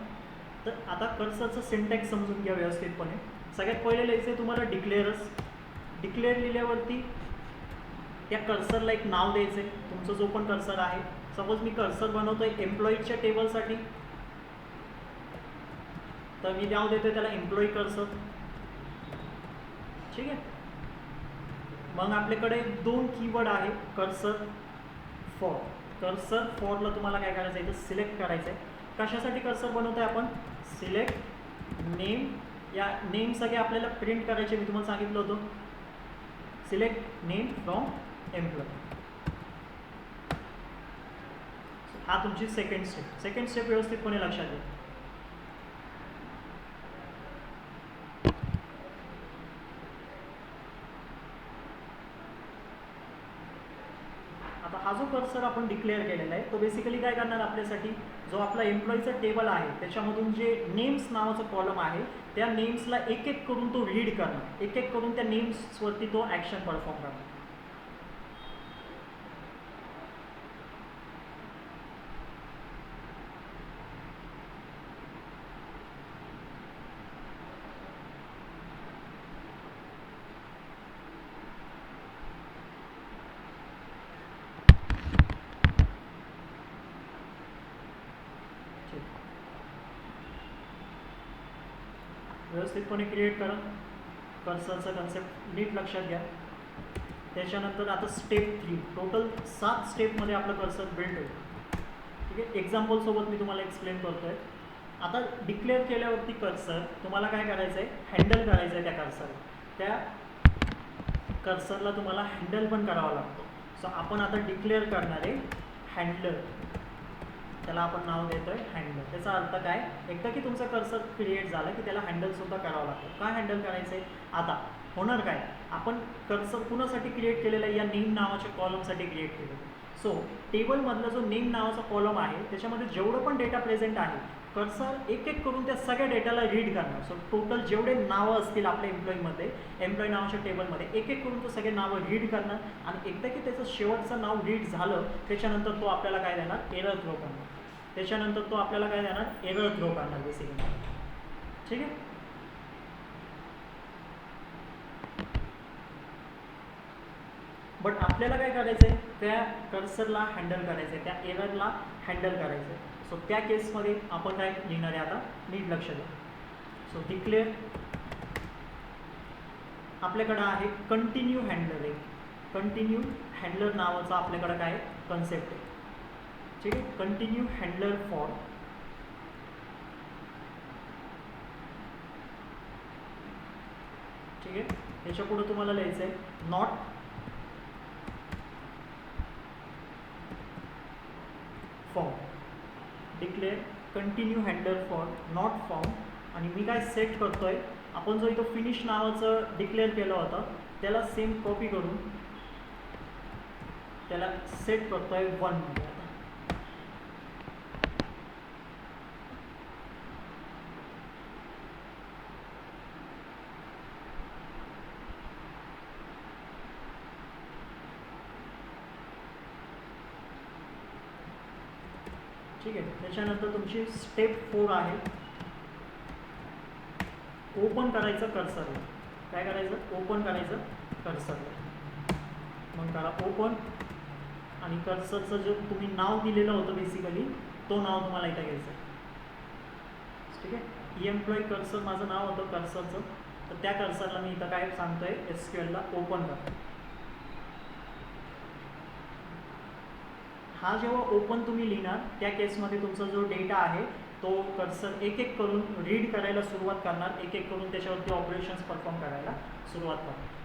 तर आता कर्सरचं सिंटॅक्स समजून घ्या व्यवस्थितपणे. सगळ्यात पहिले लिहायचं आहे तुम्हाला डिक्लेअरच. डिक्लेअर लिहिल्यावरती त्या कर्सरला एक नाव द्यायचं आहे, तुमचं जो पण कर्सर आहे. सपोज मी कर्सर बनवतोय एम्प्लॉईच्या टेबलसाठी, तर मी नाव देतोय त्याला एम्प्लॉई कर्सर. ठीक आहे. मग आपल्याकडे 2 कीवर्ड आहे, कर्सर फॉर. कर्सर फॉरला तुम्हाला काय करायचं आहे, इथं सिलेक्ट करायचं आहे. कशासाठी कर्सर बनवतोय आपण, सिलेक्ट नेम. या नेम सगळे आपल्याला प्रिंट करायचे, मी तुम्हाला सांगितलं होतं. Select name from employ. हा तुमची सेकंड स्टेप व्यवस्थितपणे लक्षात घ्या. आता हा जो कर्सर आपण डिक्लेअर केलेला आहे तो बेसिकली काय करणार, आपल्यासाठी जो आपला एम्प्लॉईचा टेबल आहे त्याच्यामधून जे नेम्स नावाचा कॉलम आहे त्या नेम्सला एक एक करून तो रीड करणार, एक एक करून त्या नेम्सवरती तो ॲक्शन परफॉर्म करणार. व्यवस्थितपणे क्रिएट करा. कर्सरचा कन्सेप्ट नीट लक्षात घ्या. त्याच्यानंतर आता स्टेप 3, टोटल 7 स्टेपमध्ये आपलं कर्सर बिल्ड होईल. ठीक आहे. एक्झाम्पलसोबत मी तुम्हाला एक्सप्लेन करतो आहे. आता डिक्लेअर केल्यावरती कर्सर तुम्हाला काय करायचं आहे, हँडल करायचं आहे त्या कर्सरला. त्या कर्सरला तुम्हाला हँडल पण करावा लागतो. सो आपण आता डिक्लेअर करणार आहे हँडलर. त्याला आपण नाव देतोय हँडल. त्याचा अर्थ काय, एकदा की तुमचा कर्सर क्रिएट झाला की त्याला हँडलसुद्धा करावं लागतं. काय हँडल करायचं आहे, आता होणार काय, आपण कर्सर कुणासाठी क्रिएट केलेलं आहे, या नेम नावाच्या कॉलमसाठी क्रिएट केलेलं आहे. सो टेबलमधला जो नेम नावाचा कॉलम आहे त्याच्यामध्ये जेवढं पण डेटा प्रेझेंट आहे, कर्सर एक एक करून त्या सगळ्या डेटाला रीड करणार. सो टोटल जेवढे नावं असतील आपल्या एम्प्लॉईमध्ये, एम्प्लॉई नावाच्या टेबलमध्ये एक एक करून तो सगळे नावं रीड करणार. आणि एकदा की त्याचं शेवटचं नाव रीड झालं त्याच्यानंतर तो आपल्याला काय देणार, एरर थ्रो करणार. त्याच्यानंतर तो आपल्याला काय देणार, एरर थ्रो करणार बेसिकली. ठीक आहे. बट आपल्याला काय करायचं आहे, त्या कर्सरला हँडल करायचं आहे, त्या एररला हँडल करायचं आहे. सो त्या केसमध्ये आपण काय लिहिणार आहे, आता नीट लक्ष द्या. सो डिक्लेअर आपल्याकडं आहे कंटिन्यू हँडलर आहे. कंटिन्यू हँडलर नावाचा आपल्याकडं काय कन्सेप्ट आहे. ठीक आहे. कंटिन्यू हँडलर फॉर ठीक आहे. याच्या पुढे तुम्हाला लिहायचं आहे not found, declare continue handler for not found. आणि मी काय सेट करतोय, आपण जो इथं फिनिश नावाचं डिक्लेअर केलं होतं त्याला सेम कॉपी करून त्याला सेट करतोय 1 मध्ये. आता ठीक आहे. त्याच्यानंतर तुमची स्टेप 4 आहे ओपन करायचं कर्सरला. काय करायचं? ओपन करायचं कर्सरला. मग करा ओपन आणि कर्सरचं जो तुम्ही नाव दिलेलं होतं बेसिकली तो नाव तुम्हाला इथं घ्यायचं. ठीक आहे. एम्प्लॉई कर्सर माझं नाव होतं कर्सरचं, तर त्या कर्सरला मी इथं काय सांगतोय SQLला ओपन करा. हा जेव्हा ओपन तुम्ही लिहिणार त्या केसमध्ये तुमचा जो डेटा आहे तो कर्सर एक एक करून रीड करायला सुरुवात करणार, एक एक करून त्याच्यावरती ऑपरेशन्स परफॉर्म करायला सुरुवात करणार.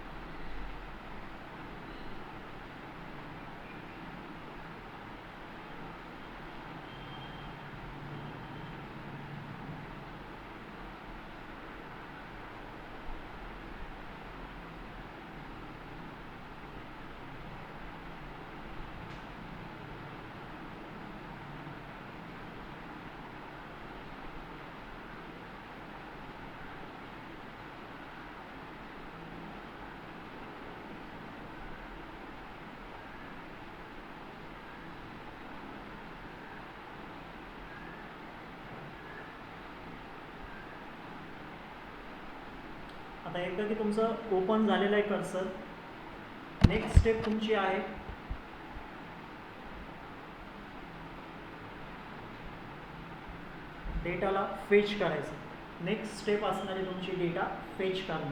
आता एकदा की तुमचं ओपन झालेलं आहे कर्सर, नेक्स्ट स्टेप तुमची आहे डेटाला फेच करायचं. नेक्स्ट स्टेप असणार आहे तुमची डेटा फेच करणं.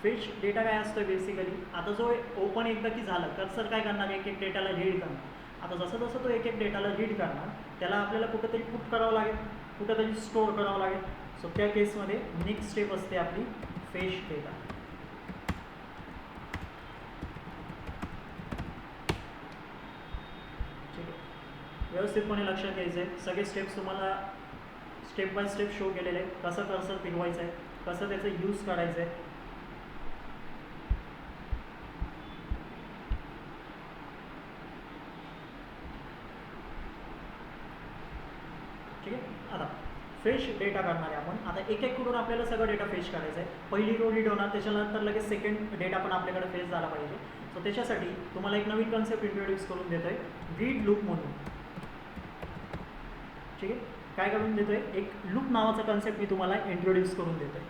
फेच डेटा काय असतं बेसिकली, आता जो ओपन एकदा की झालं कर्सर काय करणार, एक एक डेटाला रीड करणार. आता जसं जसं तो एक एक डेटाला रीड करणार त्याला आपल्याला कुठंतरी पुट करावं लागेल, कुठंतरी स्टोअर करावं लागेल. सो त्या केसमध्ये नेक्स्ट स्टेप असते आपली फेच डेटा. ठीक आहे. व्यवस्थितपणे लक्षात घ्यायचं आहे. सगळे स्टेप्स तुम्हाला स्टेप बाय स्टेप शो केलेले आहे. कसं कर्सर फिरवायचं आहे, कसं त्याचं यूज करायचं आहे. ठीक आहे. आता फेच डेटा करणार आहे आपण. आता एक एक करून आपल्याला सगळं डेटा फेच करायचं आहे. पहिली रो रीड होणार, त्याच्यानंतर लगेच सेकंड डेटा पण आपल्याकडे फेच झाला पाहिजे. सो त्याच्यासाठी तुम्हाला एक नवीन कन्सेप्ट इंट्रोड्यूस करून देतोय रीड लूप म्हणून. ठीक आहे. काय करून देतोय, एक लूप नावाचा कन्सेप्ट मी तुम्हाला इंट्रोड्यूस करून देतोय.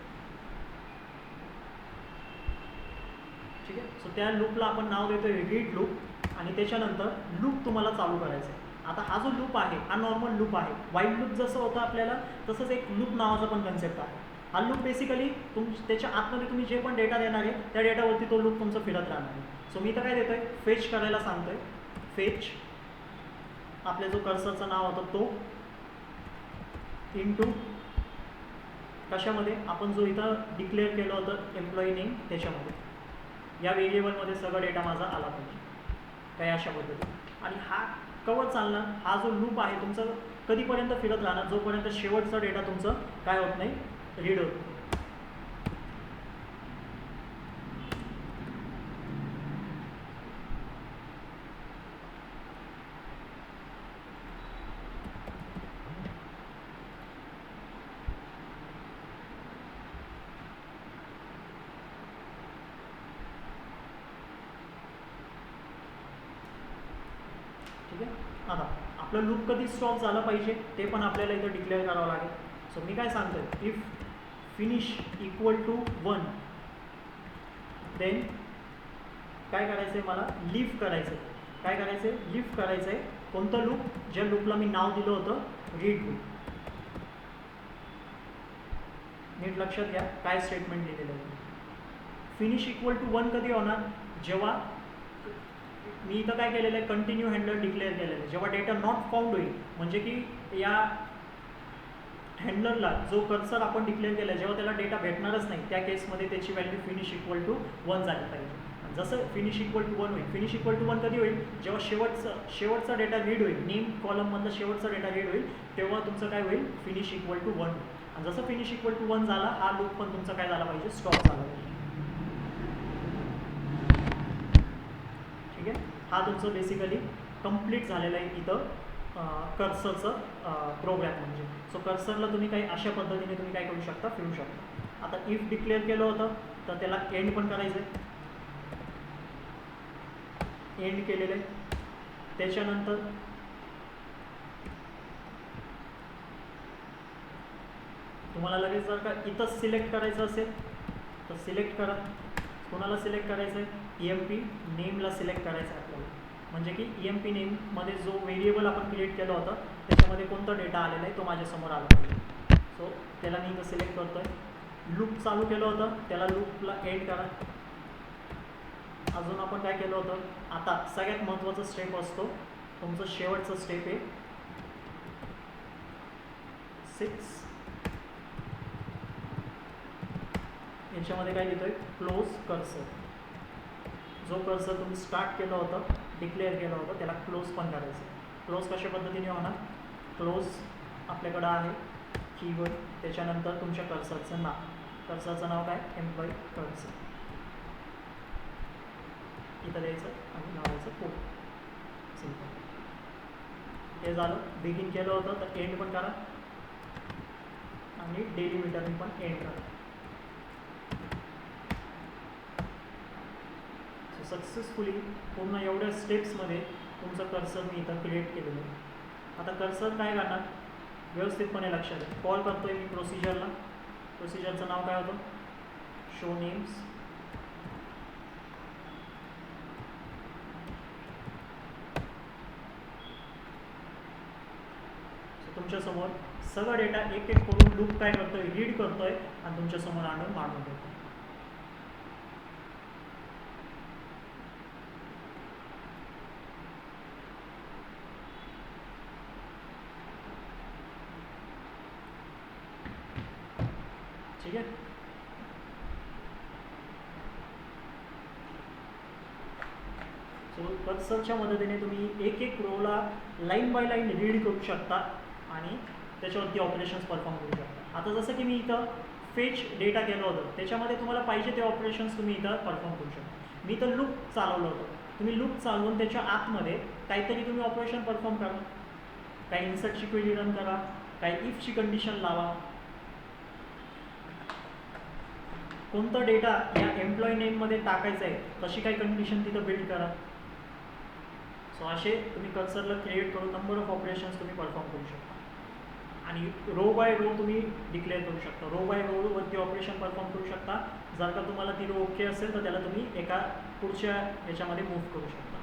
ठीक आहे. सो त्या लूपला आपण नाव देतोय रीड लूप आणि त्याच्यानंतर लूप तुम्हाला चालू करायचं आहे. आता हा जो लूप आहे हा नॉर्मल लूप आहे. वाईल लूप जसं होतं आपल्याला तसंच एक लूप नावाचा पण कन्सेप्ट आहे. हा लूप बेसिकली त्याच्या आतमध्ये तुम्ही जे पण डेटा देणार आहे त्या डेटावरती तो लूप तुमचं फिरत राहणार आहे. सो मी तर काय देतोय, फेच करायला सांगतोय. फेच आपल्या जो कर्सरचं नाव होतं तो इंटू कशामध्ये, आपण जो इथं डिक्लेअर केलं होतं एम्प्लॉई नेम त्याच्यामध्ये, या व्हेरिएबलमध्ये सगळं डेटा माझा आला पाहिजे. काय अशा पद्धतीने. आणि हा कवर चालणार, हा जो लूप आहे तुमचं कधीपर्यंत फिरत राहणार, जोपर्यंत शेवटचा डेटा तुमचं काय होत नाही, रीड होत. ठीक आहे. आता आपलं लूप कधी स्टॉप झालं पाहिजे ते पण आपल्याला इथं डिक्लेअर करावं लागेल. सो मी काय सांगतोय, if finish equal to 1 then काय करायचं आहे, मला लिफ करायचं आहे. काय करायचं आहे, लिफ करायचं आहे. कोणतं लूप, ज्या लूपला मी नाव दिलं होतं रीड लूप. नीट लक्षात घ्या काय स्टेटमेंट दिलेलं आहे. फिनिश इक्वल टू 1 कधी होणार, जेव्हा मी इथं काय केलेलं आहे, कंटिन्यू हँडलर डिक्लेअर केलेलं आहे. जेव्हा डेटा नॉट फाउंड होईल, म्हणजे की या हँडलरला जो कर्सर आपण डिक्लेअर केला जेव्हा त्याला डेटा भेटणारच नाही त्या केसमध्ये त्याची व्हॅल्यू फिनिश इक्वल टू 1 झाली पाहिजे. जसं फिनिश इक्वल टू 1 होईल, फिनिश इक्वल टू 1 कधी होईल, जेव्हा शेवटचा डेटा रीड होईल, नेम कॉलममधला शेवटचा डेटा रीड होईल तेव्हा तुमचं काय होईल, फिनिश इक्वल टू 1. आणि जसं फिनिश इक्वल टू 1 झाला हा लूप पण तुमचा काय झाला पाहिजे, स्टॉप झाला पाहिजे. ठीक आहे, हा तुमचं बेसिकली कंप्लीट झालेलं आहे इथं कर्सरचं प्रोग्राम म्हणजे. सो कर्सरला तुम्ही काही अशा पद्धतीने तुम्ही काय करू शकता, फिरू शकता. आता इफ डिक्लेअर केलं होतं तर त्याला एंड पण करायचं आहे, एंड केलेलं आहे. त्याच्यानंतर तुम्हाला लगेच जर का इथं सिलेक्ट करायचं असेल तर सिलेक्ट करा. कोणाला सिलेक्ट करायचं आहे, EMP नेमला सिलेक्ट करायचं आहे आपल्याला. म्हणजे की EMP नेममध्ये जो व्हेरिएबल आपण क्रिएट केला होता त्याच्यामध्ये कोणता डेटा आलेला आहे तो माझ्यासमोर आला पाहिजे. सो त्याला मी इथं सिलेक्ट करतो आहे. लूप चालू केलं होतं त्याला लूपला एंड करा. अजून आपण काय केलं होतं, आता सगळ्यात महत्त्वाचा स्टेप असतो तुमचं शेवटचं स्टेप आहे 6. याच्यामध्ये काय लिहितोय, क्लोज कर्सर. जो कर्सर तुम्ही स्टार्ट केलं होतं, डिक्लेअर केलं होतं त्याला क्लोज पण करायचं. क्लोज कशा पद्धतीने होणार, क्लोज आपल्याकडं आहे कीवर्ड, त्याच्यानंतर तुमच्या कर्सरचं नाव. कर्सरचं नाव काय, एम्प्लॉई कर्सर इथं द्यायचं आणि नावाचं कोड. सिंपल. हे झालं. बिगिन केलं होतं तर एंड पण करा आणि डेली मीटरने पण एंड करा. सक्सेसफुली पूर्ण एवढ्या स्टेप्समध्ये तुमचं कर्सर मी इथं क्रिएट केलेलं आहे. आता कर्सर काय करणार, व्यवस्थितपणे लक्षात आहे. कॉल करतोय मी प्रोसिजरला. प्रोसिजरचं नाव काय होतं, शो नेम्स. तुमच्यासमोर सगळा डेटा एक एक करून लूप काय करतोय, रीड करतोय आणि तुमच्यासमोर आणून मांडून देतो. ठीक आहे. सो कर्सरच्या मदतीने तुम्ही एक एक रोला लाईन बाय लाईन रीड करू शकता आणि त्याच्यावरती ऑपरेशन्स परफॉर्म करू शकता. आता जसं की मी इथं फेच डेटा केलं होतं त्याच्यामध्ये तुम्हाला पाहिजे ते ऑपरेशन्स तुम्ही इथं परफॉर्म करू शकता. मी इथं लूप चालवलं होतं, तुम्ही लूप चालवून त्याच्या आतमध्ये काहीतरी तुम्ही ऑपरेशन परफॉर्म करा. काही इन्सर्टची क्वेरी रन करा, काही इफची कंडिशन लावा, कोणता डेटा या एम्प्लॉई नेममध्ये टाकायचा आहे तशी काही कंडिशन तिथं बिल्ड करा. सो असे तुम्ही कर्सरला क्रिएट करून नंबर ऑफ ऑपरेशन्स तुम्ही परफॉर्म करू शकता. आणि रो बाय रो तुम्ही डिक्लेअर करू शकता. रो बाय रोवरती ऑपरेशन परफॉर्म करू शकता. जर का तुम्हाला ती रो ओके असेल तर त्याला तुम्ही एका पुढच्या याच्यामध्ये मूव्ह करू शकता.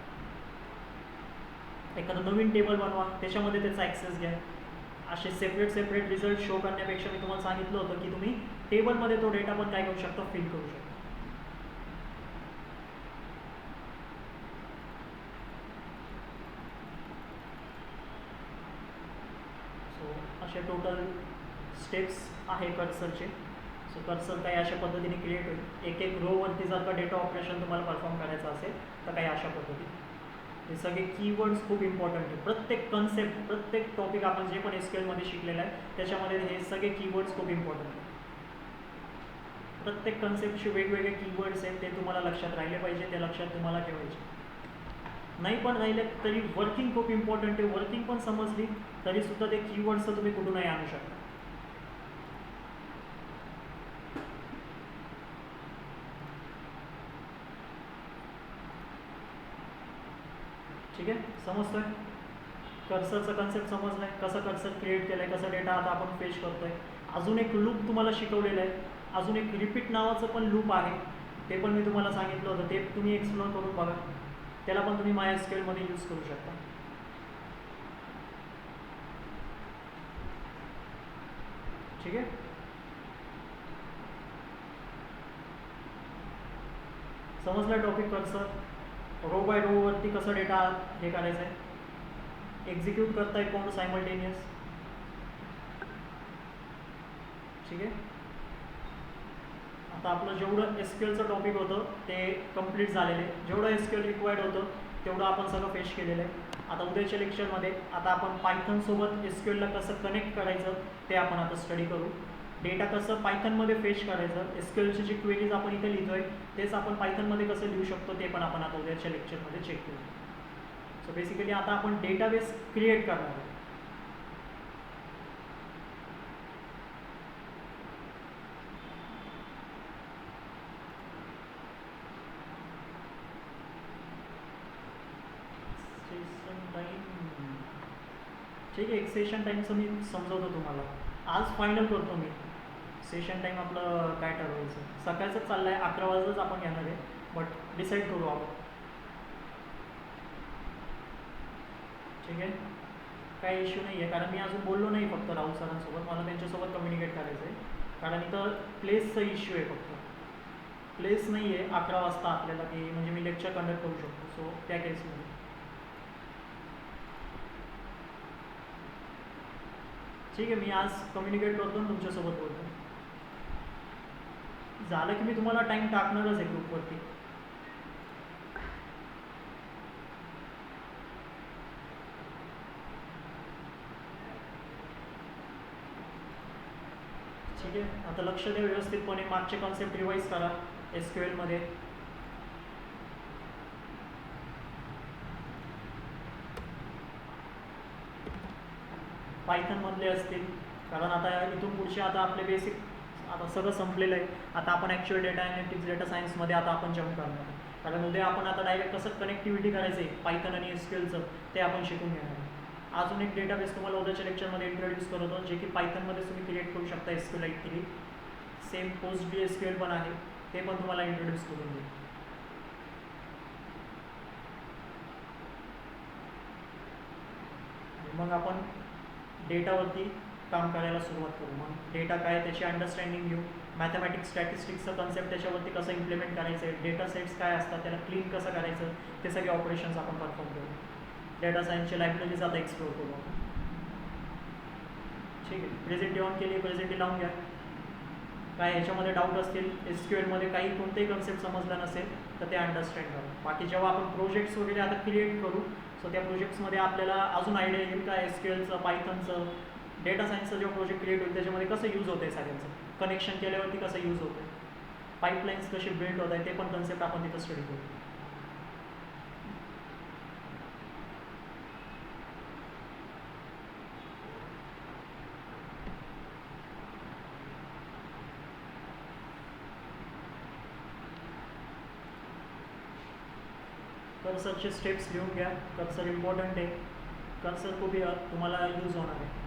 एखादं नवीन टेबल बनवा, त्याच्यामध्ये त्याचा ॲक्सेस घ्या. असे सेपरेट रिझल्ट शो करण्यापेक्षा मी तुम्हाला सांगितलं होतं की तुम्ही टेबलमध्ये तो डेटा पण काय करू शकता, फिल करू शकता. सो असे टोटल स्टेप्स आहे कर्सरचे. सो कर्सर काही अशा पद्धतीने क्रिएट होईल. एक एक रोवरती जर का डेटा ऑपरेशन तुम्हाला परफॉर्म करायचं असेल तर काही अशा पद्धतीने. हे सगळे कीवर्ड्स खूप इम्पॉर्टंट आहे. प्रत्येक कन्सेप्ट, प्रत्येक टॉपिक आपण जे पण SQL मध्ये शिकलेलं आहे त्याच्यामध्ये हे सगळे कीवर्ड्स खूप इम्पॉर्टंट आहेत. प्रत्येक कन्सेप्टचे वेगवेगळे कीवर्ड्स आहेत ते तुम्हाला लक्षात राहिले पाहिजे, ते लक्षात तुम्हाला ठेवायचे. नाही पण राहिले तरी वर्किंग खूप इम्पॉर्टंट आहे. वर्किंग पण समजली तरीसुद्धा ते कीवर्ड्स तुम्ही कुठूनही आणू शकता. ठीक आहे, समजतोय. कर्सरचा कन्सेप्ट समजलाय, कसं कर्सर क्रिएट केलंय, कसं डेटा आता आपण फेच करतोय. अजून एक लूप तुम्हाला शिकवलेलं आहे. अजून एक रिपीट नावाचं पण लूप आहे, ते पण मी तुम्हाला सांगितलं होतं. ते तुम्ही एक्सप्लोर करून बघा. त्याला पण तुम्ही MySQL मध्ये यूज करू शकता. ठीक आहे. समजला topic cursor. Row by row वरती कसं डेटा हे करायचं आहे, एक्झिक्यूट करताय कोण सायमल्टेनियस. ठीक आहे. आता आपलं जेवढं SQLचं टॉपिक होतं ते कंप्लीट झालेलं आहे. जेवढं SQL रिक्वायर्ड होतं तेवढं आपण सगळं फेश केलेलं आहे. आता उद्याच्या लेक्चरमध्ये आता आपण पायथनसोबत SQLला कसं कनेक्ट करायचं ते आपण आता स्टडी करू. डेटा कसं पायथनमध्ये फेच करायचं, SQLची जी क्वेरीज आपण इथे लिहितोय तेच आपण पायथनमध्ये कसं लिहू शकतो ते पण आपण आता उद्याच्या लेक्चरमध्ये चेक करू. सो बेसिकली आता आपण डेटाबेस क्रिएट करणार आहोत. सेशन टाईम ठीक आहे, एक सेशन टाईमचं मी समजवतो तुम्हाला. आज फायनल करतो मी. सेशन टाईम आपलं काय ठरवायचं, सकाळचंच चाललं आहे, 11 वाजताच आपण घेणार आहे, बट डिसाईड करू आपण. ठीक आहे, काही इश्यू नाही आहे, कारण मी अजून बोललो नाही फक्त राहुल सरांसोबत, मला त्यांच्यासोबत कम्युनिकेट करायचं आहे, कारण इथं प्लेसचा इश्यू आहे. फक्त प्लेस नाही आहे 11 वाजता आपल्याला, की म्हणजे मी लेक्चर कंडक्ट करू शकतो. सो त्या केसमध्ये ठीक आहे, मी आज कम्युनिकेट करतो आणि तुमच्यासोबत बोलतो. झालं की मी तुम्हाला टाईम टाकणारच आहे ग्रुपवरती. ठीक आहे, आता लक्ष द्या व्यवस्थितपणे, मागचे कॉन्सेप्ट रिवाईज करा SQLमध्ये. पायथनमधले असतील, कारण आता इथून पुढचे आता आपले बेसिक आता सगळं संपलेलं आहे. आता आपण ॲक्च्युअल डेटा ॲनालिटिक्स, डेटा सायन्समध्ये आता आपण जम्प करणार आहे, कारण उद्या आपण आता डायरेक्ट कसं कनेक्टिव्हिटी करायचं आहे पायथन आणि SQLचं ते आपण शिकून घेणार आहे. अजून एक डेटाबेस तुम्हाला उद्याच्या लेक्चरमध्ये इंट्रोड्यूस करतो, जे की पायथनमध्ये तुम्ही क्रिएट करू शकता SQLite. सेम PostgreSQL पण आहे, ते पण तुम्हाला इंट्रोड्यूस करून देईल. मग आपण डेटावरती काम करायला सुरुवात करू. मग डेटा काय त्याची अंडरस्टँडिंग घेऊ, मॅथमॅटिक्स स्टॅटिस्टिक्सचं कन्सेप्ट त्याच्यावरती कसं इम्प्लिमेंट करायचं आहे, डेटा सेट्स काय असतात त्याला क्लीन कसं करायचं, ते सगळे ऑपरेशन्स आपण परफॉर्म करू. डेटा सायन्सचे लायब्ररीज आता एक्सप्लोर करू आपण. ठीक आहे, प्रेझेंटी ऑन केली, प्रेझेंटी लावून घ्या. काय ह्याच्यामध्ये डाऊट असतील, SQLमध्ये काही कोणतेही कन्सेप्ट समजला नसेल तर ते अंडरस्टँड करा. बाकी जेव्हा आपण प्रोजेक्ट्स वगैरे आता क्रिएट करू, सो त्या प्रोजेक्ट्समध्ये आपल्याला अजून आयडिया येईल का SQLचं, पायथनचं, डेटा सायन्सचं जेव्हा प्रोजेक्ट क्रिएट होईल त्याच्यामध्ये कसं यूज होतं आहे, सगळ्यांचं कनेक्शन केल्यावरती कसं यूज होतं आहे, पाईपलाईन्स कशी बिल्ड होत आहे, ते पण कन्सेप्ट आपण तिथं स्टडी करू. कर्सरचे स्टेप्स लिहून घ्या. कर्सर इम्पॉर्टंट आहे, कर्सर खूप तुम्हाला यूज होणार आहे.